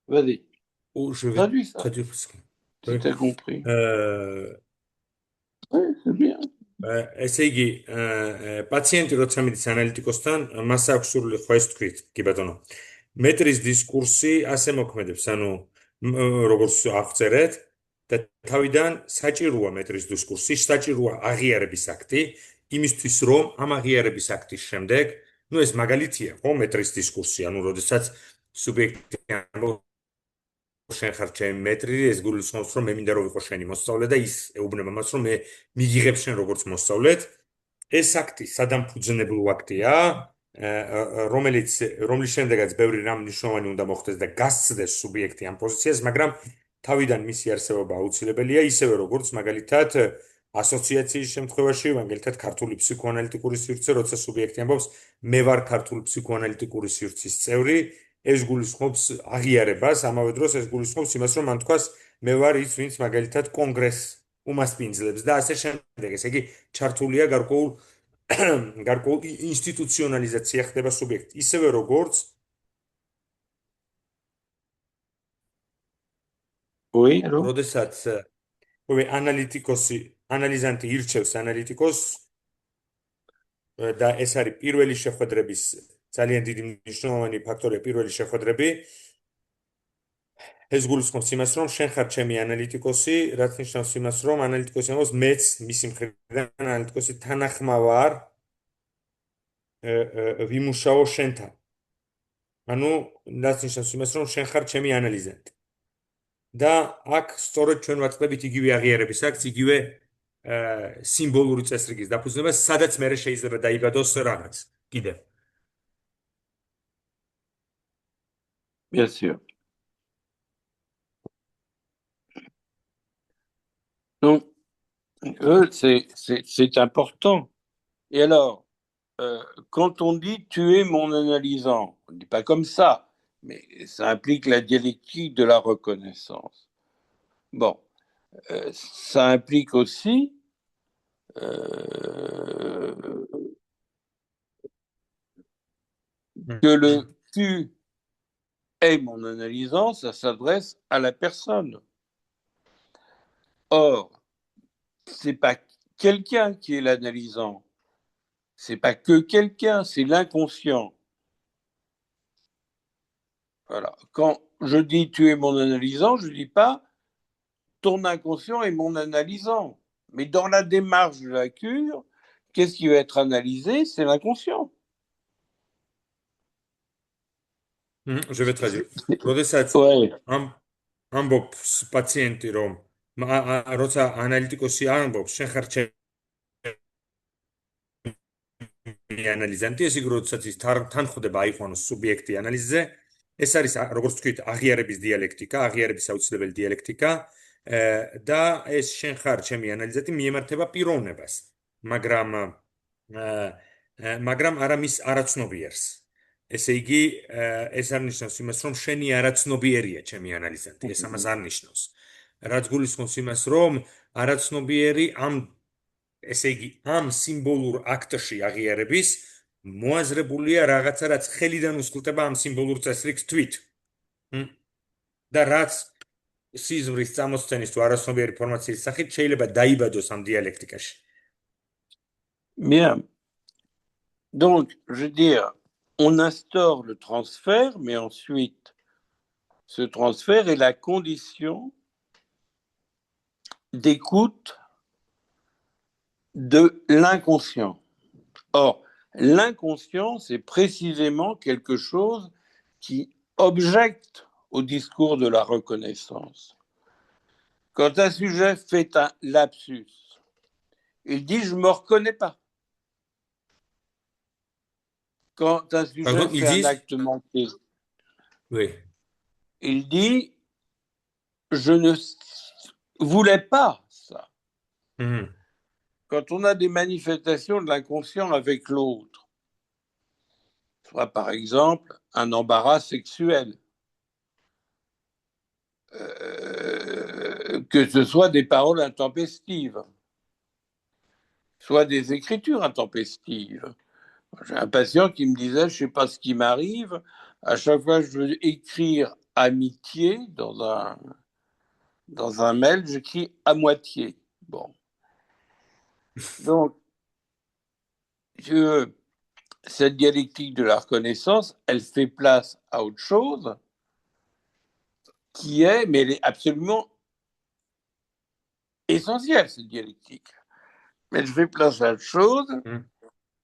Vas-y, Ou je vais traduis ça, traduire parce que. si tu as compris. Oui, c'est bien. ესე იგი, პაციენტი როცა მიდის ანალიტიკოსთან, მას აქვს სურვილი ხო ეს თქვით, კი ბატონო. მეტრის დისკურსი ასე მოქმედებს, ანუ როგორც აღწერეთ და თავიდან საჭიროა მეტრის დისკურსი, საჭიროა აღიარების აქტი, იმისთვის რომ ამ აღიარების აქტის შემდეგ, ეს მაგალითია, ხო, მეტრის დისკურსი, ანუ როდესაც სუბიექტი ამბობს შენ ხარ ჩემი მეტრი, ეს გულისხმობს, რომ მე მინდა რომ ვიყო შენი მოსწავლე და ის ეუბნება მას, რომ მე მიგიღებ შენ როგორც მოსწავლედ. ეს აქტი სადამფუძნებლო აქტია, რომლის შემდეგაც ბევრი რამ მნიშვნელოვანი უნდა მოხდეს და გასცდეს სუბიექტი ამ პოზიციას, მაგრამ თავიდან მისი არსებობა აუცილებელია, ისევე როგორც მაგალითად ასოციაციის შემთხვევაში, მაგალითად ქართული ფსიქოანალიტიკური სივრცე, როცა სუბიექტი ამბობს, მე ვარ ქართული ფსიქოანალიტიკური სივრცის წევრი, ეს გულისხმობს აღიარებას, ამავე დროს ეს გულისხმობს იმას, რომ მან თქვას, მე ვარ ის, ვინც მაგალითად კონგრესს უმასპინძლებს და ასე შემდეგ. ესე იგი, ჩართულია გარკვეულ ინსტიტუციონალიზაცია ხდება სუბიექტი. ისევე როგორც როდესაც ანალიზანტი ირჩევს ანალიტიკოსს და ეს არის პირველი შეხვედრების ძალიან დიდი მნიშვნელოვანი ფაქტორია პირველი შეხვედრები. ეს გულისხმობს იმას, რომ შენ ხარ ჩემი ანალიტიკოსი, რაც ნიშნავს იმას, რომ ანალიტიკოსი ამბობს, მეც მისი მხრიდან ანალიტიკოსი თანახმავარ ვიმუშაო შენთან. ანუ რაც ნიშნავს იმას, რომ შენ ხარ ჩემი ანალიზანტი. და აქ სწორედ ჩვენ ვაწყდებით იგივე აღიარების აქტს, იგივე სიმბოლური წესრიგის დაფუძნებას, სადაც მე შეიძლება დაიბადოს რაღაც. კიდევ. Bien sûr. Donc, c'est important. Et alors, quand on dit tu es mon analysant, on ne dit pas comme ça, mais ça implique la dialectique de la reconnaissance. Bon, ça implique aussi que le tu es mon analysant, ça s'adresse à la personne. Or, c'est pas quelqu'un qui est l'analysant. C'est pas que quelqu'un, c'est l'inconscient. Voilà. Quand je dis tu es mon analysant, je ne dis pas ton inconscient est mon analysant. Mais dans la démarche de la cure, qu'est-ce qui va être analysé? C'est l'inconscient. Je vais traduire. როდესაც ამბობს პაციენტი, რომ როცა ანალიტიკოსი ამბობს, შენ ხარ ჩემი ანალიზანტი, ეს იგი როდესაც ის თან ხვდება აიყვანოს სუბიექტი ანალიზზე, ეს არის როგორც თქვით, აღიარების დიალექტიკა, აღიარების აუცილებელი დიალექტიკა და ეს შენ ხარ ჩემი ანალიზანტი მიემართება პიროვნებას, მაგრამ არა მის არაცნობიერს. ესე იგი, ეს არ ნიშნავს იმას, რომ შენი არაცნობიერია ჩემი ანალიზანტი, ეს ამას არ ნიშნავს. რაც გულისხმობს იმას, რომ არაცნობიერი ესე იგი, ამ სიმბოლურ აქტში აღიარების მოაზრებულია რაღაცა, რაც ხელიდან უსხლტება ამ სიმბოლურ წესრიგს თვით. და რაც სიზმრის წამოსცენის თუ არაცნობიერი ფორმაციის სახით შეიძლება დაიბადოს ამ დიალექტიკაში. Bien. Donc, je veux dire, on instaure le transfert, mais ensuite, ce transfert est la condition d'écoute de l'inconscient. Or, l'inconscient, c'est précisément quelque chose qui objecte au discours de la reconnaissance. Quand un sujet fait un lapsus, il dit « je ne me reconnais pas ». Quand un sujet fait un acte manqué, oui. il dit « je ne voulais pas ça ». Quand on a des manifestations de l'inconscient avec l'autre, soit par exemple un embarras sexuel, que ce soit des paroles intempestives, soit des écritures intempestives. J'ai un patient qui me disait, je ne sais pas ce qui m'arrive, à chaque fois que je veux écrire amitié dans un mail, j'écris à moitié. Bon. Donc, cette dialectique de la reconnaissance, elle fait place à autre chose, qui est, mais elle est absolument essentielle, cette dialectique. Mais je fais place à autre chose,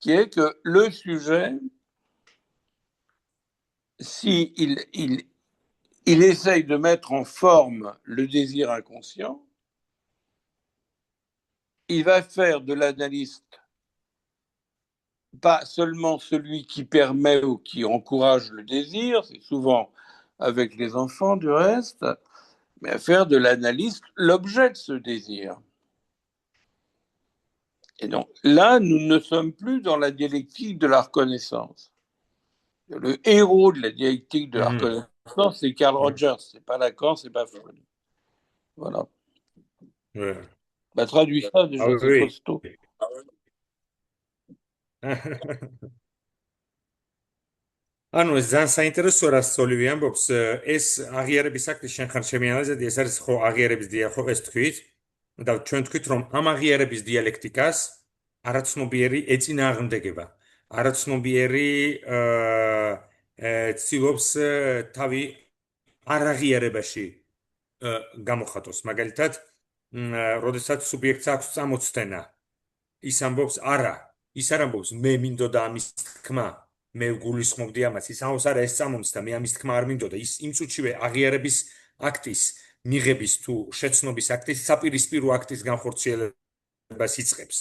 qui est que le sujet, si il essaye de mettre en forme le désir inconscient, il va faire de l'analyste pas seulement celui qui permet ou qui encourage le désir, c'est souvent avec les enfants du reste, mais à faire de l'analyste l'objet de ce désir. Et donc là, nous ne sommes plus dans la dialectique de la reconnaissance. Le héros de la dialectique de la reconnaissance, c'est Carl Rogers, c'est pas Lacan, c'est pas Freud. Voilà. Ouais. Bah, traduis ça déjà, c'est costaud. ანუ ეს ძალიან საინტერესო რას სოლივი ამბობს, ეს აღიარების აქტი შენ ხარ ჩემი ანალიზები, ეს არის ხო აღიარების ხო ეს თქვით და ჩვენ თქვით რომ ამ აღიარების დიალექტიკას არაცნობიერი ეწინააღმდეგება. არაცნობიერი ცდილობს თავი არაღიარებაში გამოხატოს. მაგალითად, როდესაც სუბიექტს აქვს წამოწდენა, ის ამბობს არა, ის არ ამბობს მე მინდოდა ამის თქმა, მე გულისხმობდი ამას, ის ამბობს არა ეს წამომწდა, მე ამის თქმა არ მინდოდა. ის იმ წუთშივე აღიარების აქტის მიღების თუ შეცნობის აქტის საპირისპირო აქტის განხორციელებას იწყებს.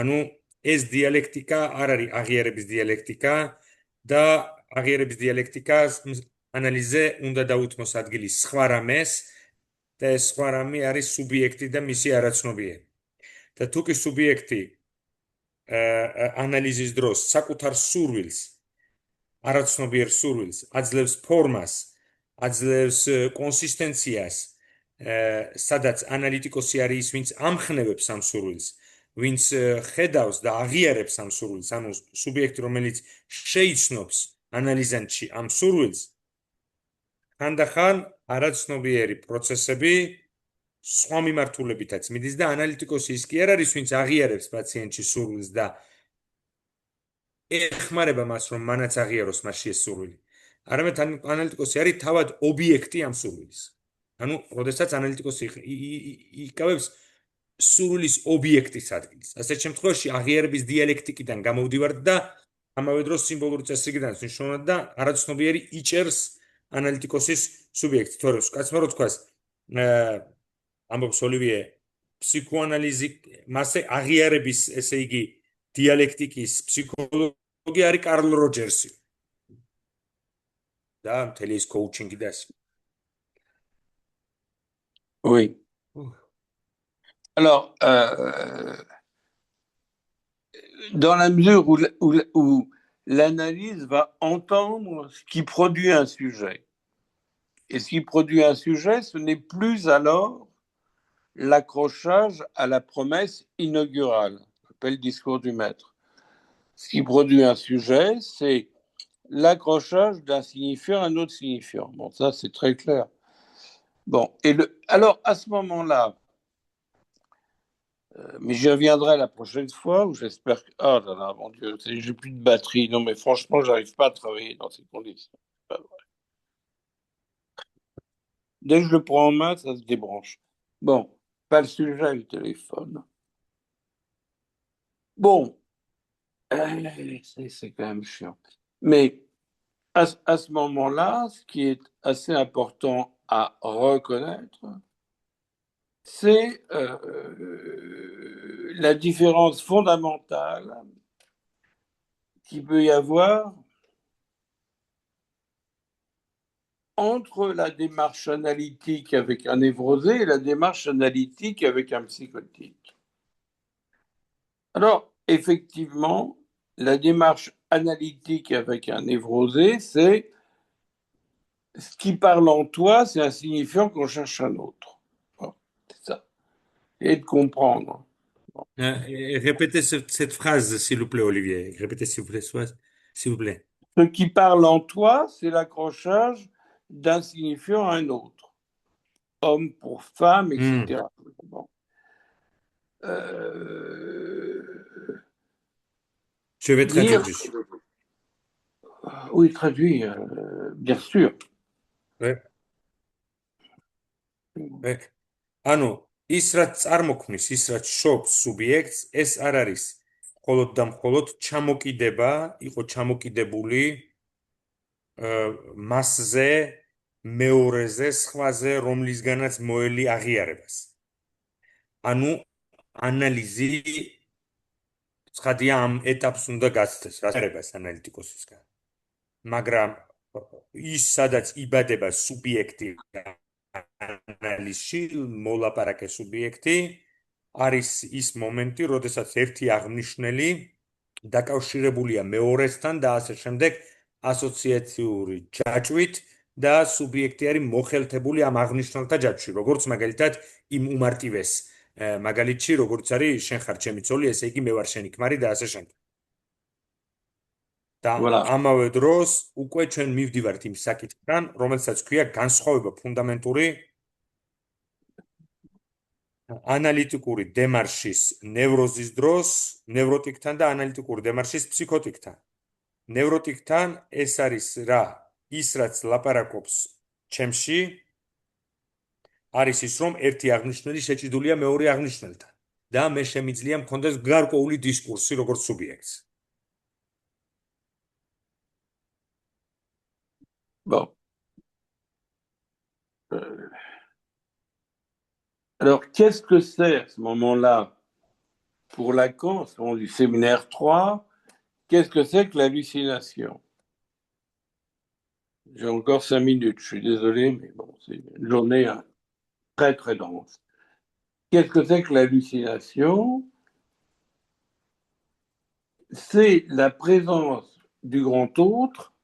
ანუ ეს დიალექტიკა არ არის აღიარების დიალექტიკა და აღიარების დიალექტიკას ანალიზზე უნდა დაუთმოს ადგილი სხვა რამეს და ეს სხვა რამე არის სუბიექტი და მისი არაცნობიერი. და თუ კი სუბიექტი ანალიზის დროს საკუთარ სურვილს, არაცნობიერ სურვილს აძლევს ფორმას, აძლევს კონსისტენციას, სადაც ანალიტიკოსი არის ის, ვინც ამხნევებს ამ სურვილს, ვინც ხედავს და აღიარებს ამ სურვილს, ანუ სუბიექტი, რომელიც შეიცნობს ანალიზანტში ამ სურვილს, ხანდახან არაცნობიერი პროცესები სხვა მიმართულებითაც მიდის და ანალიტიკოსი ის კი არ არის, ვინც აღიარებს პაციენტში სურვილს და ეხმარება მას, რომ მანაც აღიაროს მასში ეს სურვილი. არამედ ანალიტიკოსი არის თავად ობიექტი ამ სურვილის. ანუ, როდესაც ანალიტიკოსი იკავებს სურვილის ობიექტის ადგილს. ასეთ შემთხვევაში აღიარების დიალექტიკიდან გამოვდივართ და ამავე დროს სიმბოლური წესრიგიდან ვნიშნავთ და არაცნობიერი იჭერს ანალიტიკოსის სუბიექტს. თორემ კაცმა რო თქვას, ამბობს ოლივიე, ფსიქოანალიზი, მასე აღიარების, ესე იგი, დიალექტიკის ფსიქოლოგი არის კარლ როჯერსი. და მთელი ეს კოუჩინგი და ასე. Oui. Alors, dans la mesure où l'analyse va entendre ce qui produit un sujet, et ce qui produit un sujet, ce n'est plus alors l'accrochage à la promesse inaugurale, appelle discours du maître. Ce qui produit un sujet, c'est l'accrochage d'un signifiant à un autre signifiant. Bon, ça, c'est très clair. Bon, alors, à ce moment-là, mais j'y reviendrai la prochaine fois, où j'espère que... Oh là là, mon Dieu, j'ai plus de batterie. Non, mais franchement, j'arrive pas à travailler dans ces conditions. C'est pas vrai. Dès que je le prends en main, ça se débranche. Bon, pas le sujet du téléphone. Bon, c'est quand même chiant. Mais à ce moment-là, ce qui est assez important à reconnaître, c'est la différence fondamentale qu'il peut y avoir entre la démarche analytique avec un névrosé et la démarche analytique avec un psychotique. Alors, effectivement, la démarche analytique avec un névrosé, c'est ce qui parle en toi, c'est un signifiant qu'on cherche un autre. Bon, c'est ça. Et de comprendre. Bon. Répétez cette phrase, s'il vous plaît, Olivier. Répétez, s'il vous plaît. Ce qui parle en toi, c'est l'accrochage d'un signifiant à un autre. Homme pour femme, etc. Bon. Je vais traduire juste. Oui, traduit, bien sûr. Ouais. ანუ ის რაც წარმოქმნის, ის რაც შობს სუბიექტს, ეს არ არის მხოლოდ და მხოლოდ ჩამოკიდება, იყო ჩამოკიდებული მასზე, მეორეზე, სხვაზე, რომლისგანაც მოელი აღიარებას. ანუ ანალიზი ცხადია ამ ეტაპს უნდა გაცდეს, აღიარებას ანალიტიკოსისგან. მაგრამ ის სადაც იბადება სუბიექტი ანალიზში, მოლაპარაკე სუბიექტი არის ის მომენტი, როდესაც ერთი აღნიშნელი დაკავშირებულია მეორესთან და ასე შემდეგ ასოციაციური ჯაჭვით და სუბიექტი არის მოხელთებული ამ აღნიშნულთა ჯაჭვში, როგორც მაგალითად იმ უმარტივეს მაგალითში, როგორც არის შენ ხარ ჩემი ცოლი, ესე იგი მე ვარ შენი ქმარი და ასე შემდეგ. და ამავე დროს უკვე ჩვენ მივდივართ იმ საკითხთან, რომელსაც ქვია განსხვავება ფუნდამენტური ანალიტიკური დემარშის ნევროზის დროს ნევროტიკთან და ანალიტიკური დემარშის ფსიქოტიკთან. ნევროტიკთან ეს არის რა? ის რაც ლაპარაკობს ჩემში არის ის, რომ ერთი აღნიშნული შეჭიდულია მეორე აღნიშნულთან და მე შემიძლია მქონდეს გარკვეული დისკურსი როგორც სუბიექტს. Bon. Alors, qu'est-ce que c'est à ce moment-là, pour Lacan, selon du séminaire 3, qu'est-ce que c'est que l'hallucination? J'ai encore 5 minutes, je suis désolé, mais bon, c'est une journée très, très dense. Qu'est-ce que c'est que l'hallucination? C'est la présence du grand autre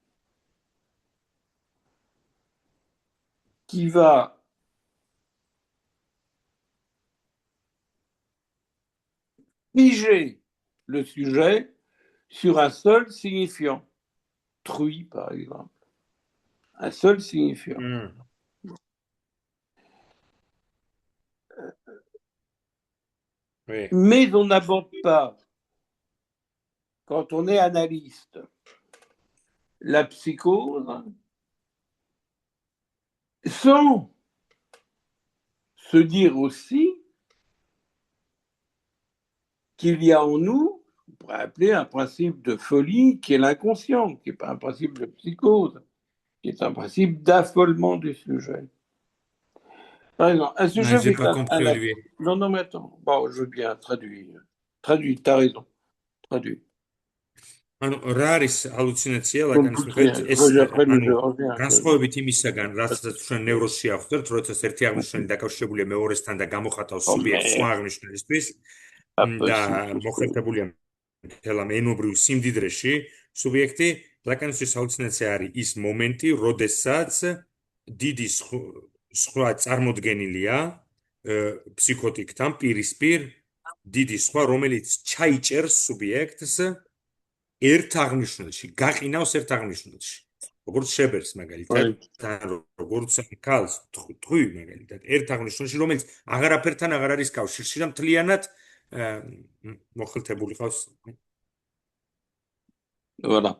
qui va figer le sujet sur un seul signifiant. Truie, par exemple. Un seul signifiant. Oui. Mais on n'aborde pas, quand on est analyste, la psychose sans se dire aussi qu'il y a en nous, on pourrait appeler un principe de folie qui est l'inconscient, qui n'est pas un principe de psychose, qui est un principe d'affolement du sujet. Par exemple, un sujet j'ai pas compris, Olivier. Non, mais attends. Bon, je veux bien traduire. Traduis, t'as raison. Traduis. ანუ რა არის ჰალუცინაცია ლაკანის მიხედვით ეს განსხვავებით იმისაგან რასაც ჩვენ ნევროზში ავხსნით, როდესაც ერთი აღნიშნული დაკავშირებულია მეორესთან და გამოხატავს სუბიექტს სხვა აღნიშნულისთვის და მოხერხებულია მთელ ამ ენობრივ სიმდიდრეში სუბიექტი, ლაკანისთვის ჰალუცინაცია არის ის მომენტი, როდესაც დიდი სხვა წარმოდგენილია, ფსიქოტიკთან პირისპირ დიდი სხვა, რომელიც ჩაიჭერს სუბიექტს ერთ აღნიშნულში, გაყინავს ერთ აღნიშნულში. როგორც შებერს მაგალითად, როგორც ქალს თქვი მაგალითად, ერთ აღნიშნულში, რომელიც აღარაფერთან აღარ არის კავშირში და მთლიანად მოხელთებული ყავს. Voilà.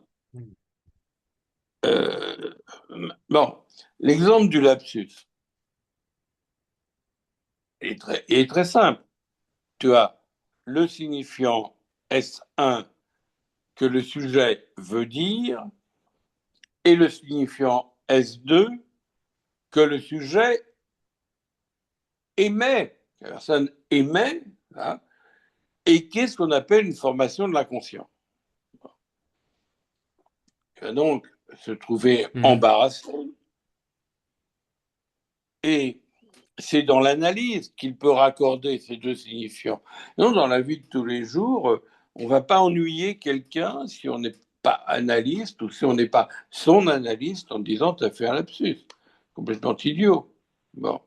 Bon, l'exemple du lapsus est très simple. Tu as le signifiant S1 que le sujet veut dire et le signifiant S2 que le sujet émet, que la personne émet, hein, et qu'est-ce qu'on appelle une formation de l'inconscient. Donc, se trouver embarrassé. Et c'est dans l'analyse qu'il peut raccorder ces deux signifiants. Non, dans la vie de tous les jours, on ne va pas ennuyer quelqu'un si on n'est pas analyste ou si on n'est pas son analyste en disant « tu as fait un lapsus ». Complètement idiot. Bon.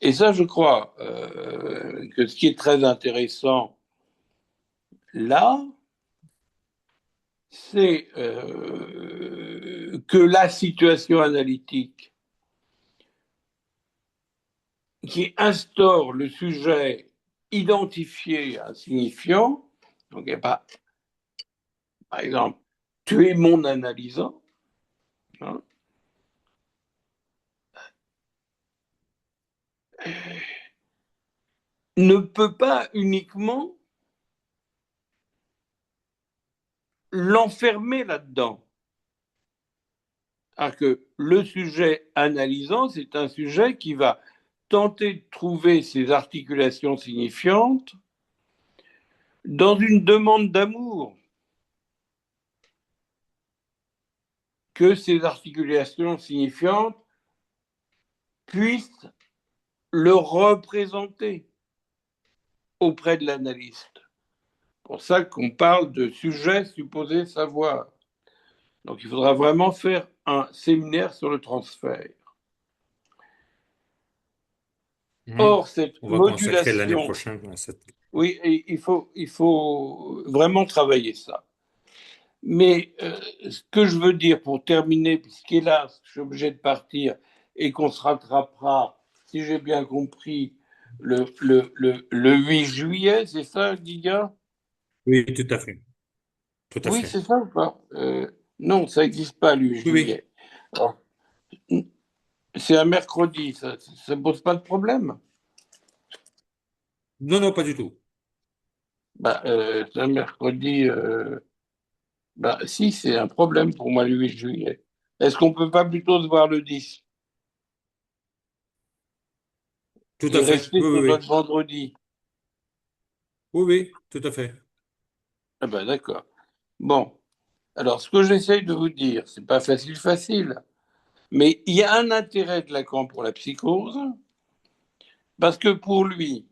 Et ça, je crois que ce qui est très intéressant là, c'est que la situation analytique qui instaure le sujet identifié à un signifiant, donc il n'y a pas, par exemple, tu es mon analysant, hein, ne peut pas uniquement l'enfermer là-dedans. Alors que le sujet analysant, c'est un sujet qui va tenter de trouver ses articulations signifiantes dans une demande d'amour. Que ces articulations signifiantes puissent le représenter auprès de l'analyste. C'est pour ça qu'on parle de sujet supposé savoir. Donc il faudra vraiment faire un séminaire sur le transfert. Or, cette modulation, oui, il faut vraiment travailler ça. Mais ce que je veux dire pour terminer, puisqu'hélas, je suis obligé de partir et qu'on se rattrapera, si j'ai bien compris, le 8 juillet, c'est ça, Guiga? Oui, tout à fait. Tout à oui, fait. c'est ça ou pas non, ça n'existe pas, le 8 juillet. Alors, c'est un mercredi, ça ne pose pas de problème? Non, non, pas du tout. C'est un mercredi. Si, c'est un problème pour moi le 8 juillet. Est-ce qu'on ne peut pas plutôt se voir le 10? Tout à fait. Rester sur notre vendredi. Oui, oui, tout à fait. Ah ben d'accord. Bon, alors ce que j'essaye de vous dire, c'est pas facile, mais il y a un intérêt de Lacan pour la psychose, parce que pour lui,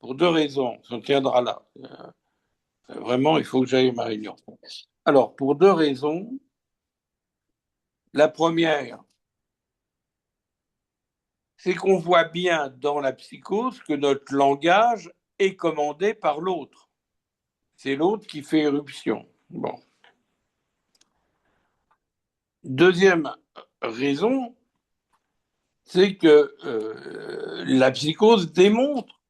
pour deux raisons, on tiendra là. Vraiment, il faut que j'aille à ma réunion. Alors, pour deux raisons. La première, c'est qu'on voit bien dans la psychose que notre langage est commandé par l'autre. C'est l'autre qui fait éruption. Bon. Deuxième raison, c'est que la psychose démontre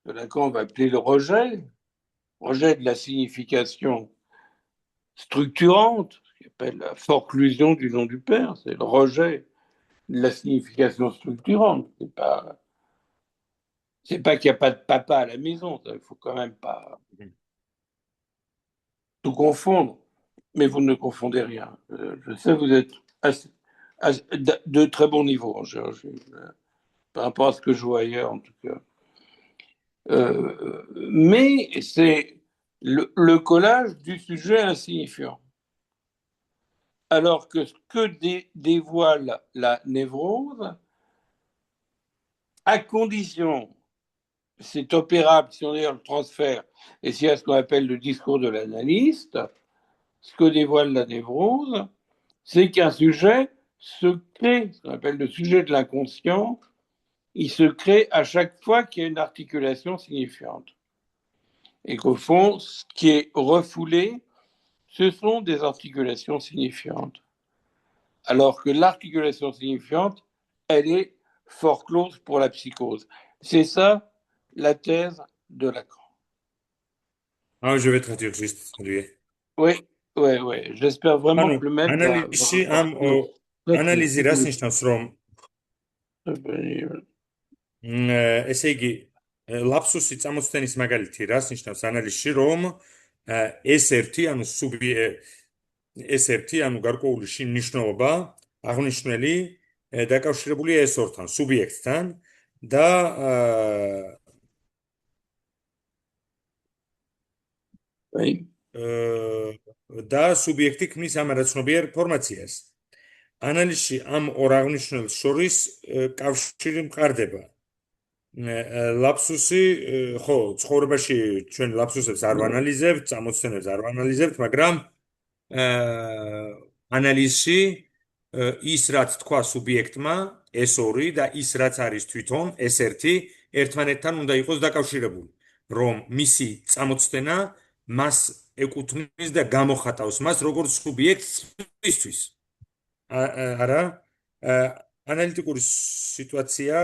que Lacan va appeler le rejet de la signification structurante, ce qu'il appelle la forclusion du nom du père, c'est le rejet de la signification structurante. C'est pas qu'il n'y a pas de papa à la maison, il faut quand même pas tout confondre, mais vous ne confondez rien. Je sais, vous êtes de très bon niveau en géologie, par rapport à ce que je vois ailleurs en tout cas. Mais c'est le collage du sujet insignifiant. Alors que ce que dévoile la névrose, à condition, c'est opérable si on est dans le transfert et s'il y a ce qu'on appelle le discours de l'analyste, ce que dévoile la névrose, c'est qu'un sujet se crée, ce qu'on appelle le sujet de l'inconscient, il se crée à chaque fois qu'il y a une articulation signifiante. Et qu'au fond, ce qui est refoulé, ce sont des articulations signifiantes. Alors que l'articulation signifiante, elle est fort close pour la psychose. C'est ça la thèse de Lacan. Ah, je vais traduire juste, lui. Oui, oui, oui. J'espère vraiment que le maître va ანალიზი ამ très, ანალიზი რას ნიშნავს, რომ ესე იგი ლაფსუსი წამოწდენის მაგალითი რას ნიშნავს ანალიზში, რომ S1 ანუ გარკვეული მნიშვნელობა აღნიშნული დაკავშირებულია S2-თან, სუბიექტთან და და სუბიექტი ქმნის ამ არაცნობიერ ფორმაციას. ანალიზში ამ ორ აღნიშნულს შორის კავშირი მყარდება. ლაფსუსი, ხო, ცხოვრებაში ჩვენ ლაფსუსებს არ ვანალიზებთ, წამოწდენებს არ ვანალიზებთ, მაგრამ ანალიზში ის რაც თქვა სუბიექტმა S2 და ის რაც არის თვითონ S1 ერთმანეთთან უნდა იყოს დაკავშირებული, რომ მისი წამოწდენა მას ეკუთვნის და გამოხატავს მას როგორც სუბიექტს ისთვის. არა, ანალიტიკური სიტუაცია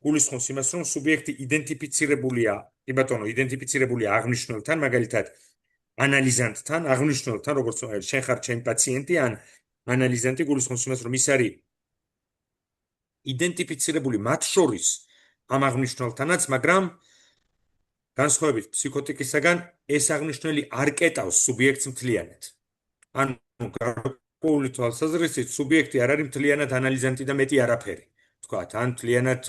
გულისხმობს იმას, რომ სუბიექტი იდენტიფიცირებულია, კი ბატონო, იდენტიფიცირებულია აღნიშნულთან, მაგალითად, ანალიზანტთან, აღნიშნულთან, როგორც შენ ხარ ჩემი პაციენტი, ან ანალიზანტი გულისხმობს იმას, რომ ის არის იდენტიფიცირებული მათ შორის ამ აღნიშნულთანაც, მაგრამ განსხვავებით ფსიქოტიკისაგან ეს აღნიშნული არ კეტავს სუბიექტს მთლიანად. ანუ გარკვეული თვალსაზრისით სუბიექტი არ არის მთლიანად ანალიზანტი და მეტი არაფერი. თქვათ, ან მთლიანად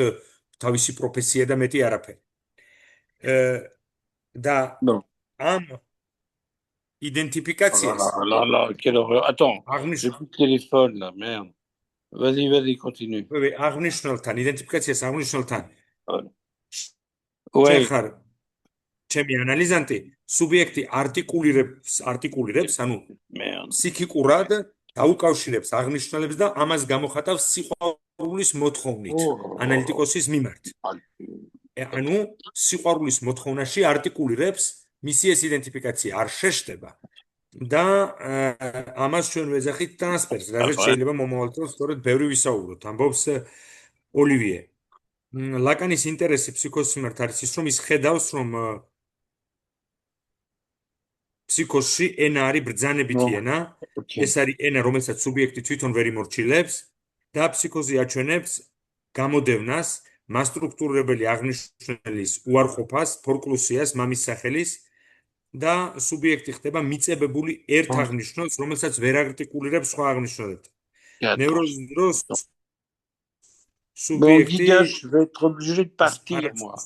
თავისი პროფესია და მეტი არაფერი. და ამ identifications. Là, quelle horreur. Attends, j'ai plus de téléphone là, merde. Vas-y, continue. Oui, აღნიშნულთან, identifications აღნიშნულთან. Oui. ხარ ჩემი ანალიზანტი, სუბიექტი არტიკულირებს, ანუ ფსიქიკურად დაუკავშირებს აღნიშნულებს და ამას გამოხატავს სიყვარულის მოთხოვნით ანალიტიკოსის მიმართ. ანუ სიყვარულის მოთხოვნაში არტიკულირებს მისი ეს იდენტიფიკაცია არ შეშდება და ამას ჩვენ ვეძახით ტრანსფერს, რაც შეიძლება მომავალ დროს სწორედ ბევრი ვისაუბროთ, ამბობს ოლივიე. ლაკანის ინტერესი ფსიქოსის მიმართ არის ის, რომ ის ხედავს, რომ ფსიქოსში ენა არის ბრძანებითი ენა, ეს არის ენა, რომელსაც სუბიექტი თვითონ ვერ იმორჩილებს და ფსიქოზი აჩვენებს გამოდევნას, მასტრუქტურირებელი აღნიშნულის უარყოფას, ფორკლუსიას, მამის სახელის და სუბიექტი ხდება მიწებებული ერთ აღნიშნულს, რომელსაც ვერ არტიკულირებს სხვა აღნიშნულებთან. ნევროზის დროს subjectif. Bon, je vais être obligé de partir, moi.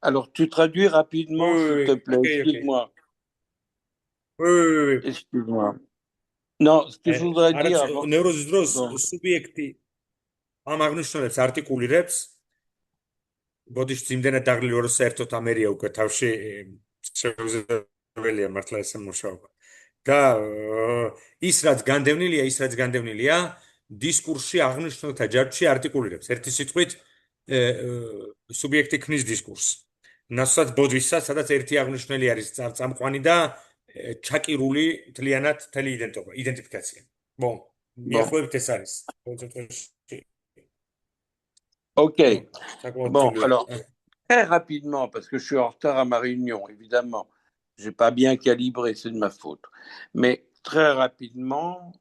Alors, tu traduis rapidement, s'il te plaît. Explique-moi. Oui. Excuse-moi. Non, ce que je voudrais dire avant... Neuroses dros, subjecti am აღნიშნულებს არტიკულირებს. ბოდიში იმდენად დაღლილი ვარ, საერთოდ ამერია უკვე თავში შეუძლებელია მართლა ეს მუშაობა. და ის რაც განდევნილია, დისკურსში აღნიშნულთა ჯარში არტიკულირებს. ერთი სიტყვით სუბიექტი ქმნის დისკურსს. ნასაც ბოდისაც, სადაც ერთი აღნიშნული არის წამყვანი და ჩაკირული თლიანად თელი იდენტიფიკაცია. Bon, მიახლოებით ეს არის. Ok. Bon, alors, très rapidement, parce que je suis en retard à ma réunion, évidemment. Je n'ai pas bien calibré, c'est de ma faute. Mais très rapidement,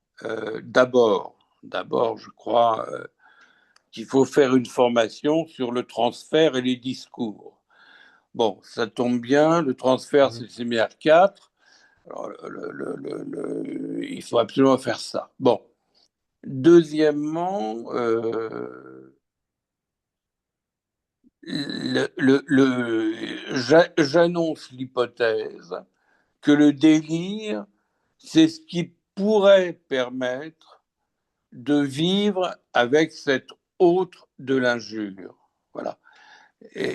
d'abord, je crois qu'il faut faire une formation sur le transfert et les discours. Bon, ça tombe bien, le transfert, c'est le séminaire 4. Alors, il faut absolument faire ça. Bon. Deuxièmement, j'annonce l'hypothèse que le délire, c'est ce qui pourrait permettre de vivre avec cet autre de l'injure. Voilà. Et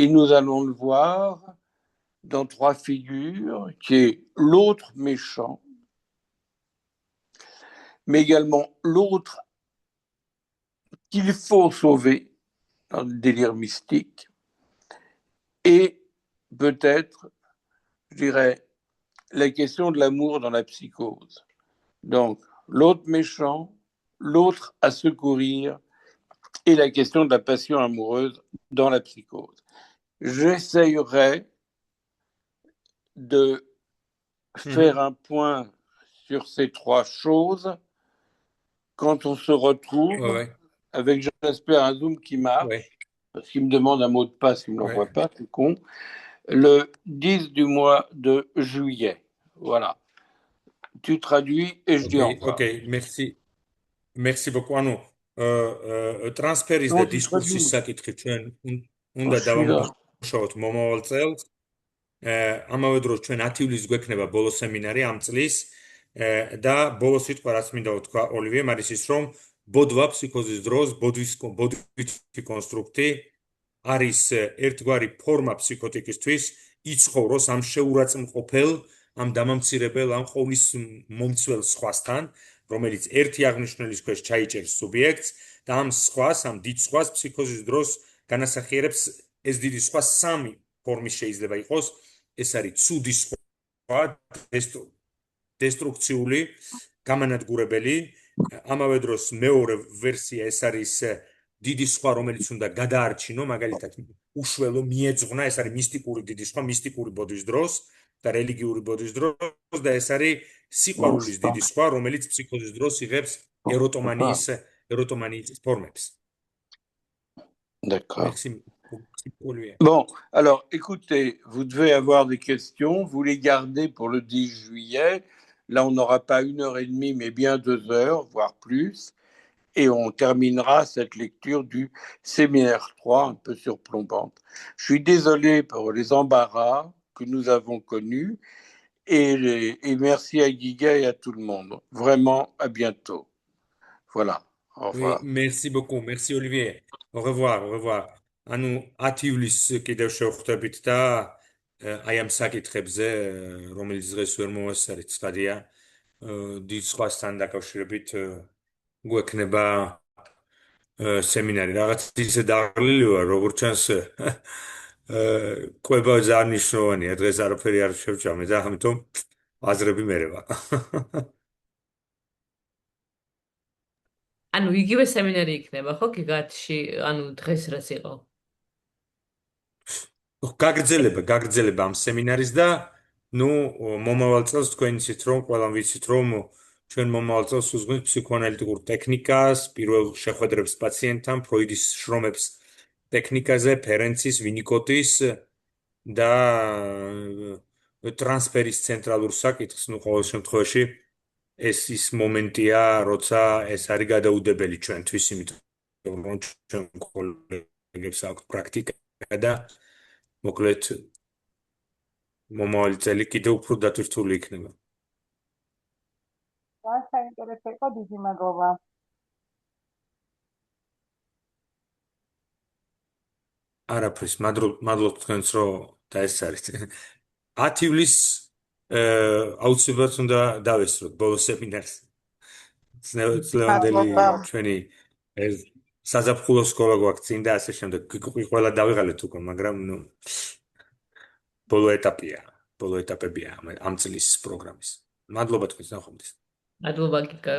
nous allons le voir dans 3 figures, qui est l'autre méchant, mais également l'autre qu'il faut sauver dans le délire mystique, et peut-être, je dirais, la question de l'amour dans la psychose. Donc, l'autre méchant, l'autre à secourir, et la question de la passion amoureuse dans la psychose. J'essayerai de faire un point sur ces trois choses quand on se retrouve avec, j'espère, un Zoom qui marche, parce qu'il me demande un mot de passe, il ne me l'envoie pas, c'est con, le 10 du mois de juillet. Voilà. Tu traduis et je dis au revoir. Ok, merci. Merci beaucoup. ანუ ტრანსფერის და დისკურსის საკითხი ჩვენ უნდა დავამუშავოთ მომავალ წელს. ამავე დროს ჩვენ 10 ივლისს გვექნება ბოლო სემინარი ამ წლის და ბოლო სიტყვა რაც მინდა ვთქვა ოლივიე არის ის რომ ბოდვა ფსიქოზის დროს ბოდვითი კონსტრუქტი არის ერთგვარი ფორმა ფსიქოტიკისთვის იცხოვროს ამ შეურაცხმყოფელ ამ დამამცირებელ ამ ყოვლის მომცველ სხვასთან რომელიც ერთი აღნიშნულის ქვეშ ჩაიჭერს სუბიექტს და ამ სხვას ამ დიდ სხვას ფსიქოზის დროს განასახიერებს ეს დიდი სხვა სამი ფორმის შეიძლება იყოს ეს არის ცუდი სხვა დესტრუქციული გამანადგურებელი ამავე დროს მეორე ვერსია ეს არის დიდი სხვა რომელიც უნდა გადაარჩინო მაგალითად უშველო მიეძღვნა ეს არის მისტიკური დიდი სხვა მისტიკური ბოდვის დროს და რელიგიური ბოდვის დროს და ეს არის სიყვარულის დიდი სხვა რომელიც ფსიქოზის დროს იღებს ეროტომანიის ფორმებს. D'accord. Bon, alors écoutez, vous devez avoir des questions, vous les gardez pour le 10 juillet. Là, on n'aura pas 1h30, mais bien 2 heures, voire plus. Et on terminera cette lecture du séminaire 3, un peu surplombante. Je suis désolé pour les embarras que nous avons connus et merci à Giga et à tout le monde. Vraiment, à bientôt. Voilà, au revoir. Oui, merci beaucoup, merci Olivier. Au revoir, au revoir. ანუ 10 ივლისს კიდევ შევხვდებით და აი ამ საკითხებზე რომელიც დღეს ვერ მოვასწარით სტადია დიდ სხვასთან დაკავშირებით გვექნება სემინარი რაღაც ისე დაღლილი ვარ როგორც ჩანს ყვება ძალიან მნიშვნელოვანია დღეს არაფერი არ შევჭამე და ამიტომ აზრები მერევა ანუ იგივე სემინარი იქნება ხო გიგათში ანუ დღეს რაც იყო გაგრძელება ამ სემინარის და ნუ მომავალ წელს თქვენ იცით რომ ყველამ ვიცით რომ ჩვენ მომავალ წელს უძღვით ფსიქოანალიტიკურ ტექნიკას, პირველ შეხვედრებს პაციენტთან, ფროიდის შრომებს ტექნიკაზე, ფერენცის, ვინიკოტის და ტრანსფერის ცენტრალურ საკითხს, ნუ ყოველ შემთხვევაში ეს ის მომენტია, როცა ეს არის გადაუდებელი ჩვენთვის, იმიტომ რომ ჩვენ კოლეგებს აქვს პრაქტიკა და მოკლედ მომავალი წელი კიდევ უფრო დატვირთული იქნება. საინტერესო იყო, დიდი მადლობა. არაფრის, მადლობთ თქვენს, რომ დაესწარით. 10 ივლისს აუცილებლად უნდა დავესწროთ ბოლო სემინარს. წლევანდელი ჩვენი საზაფხულო სკოლა გვაქვს წინ და ასე შემდეგ. ყველა დავიღალეთ უკვე, მაგრამ ნუ ბოლო ეტაპებია ამ წლის პროგრამის. მადლობა თქვენს ნახვამდის. მადლობა გიგა.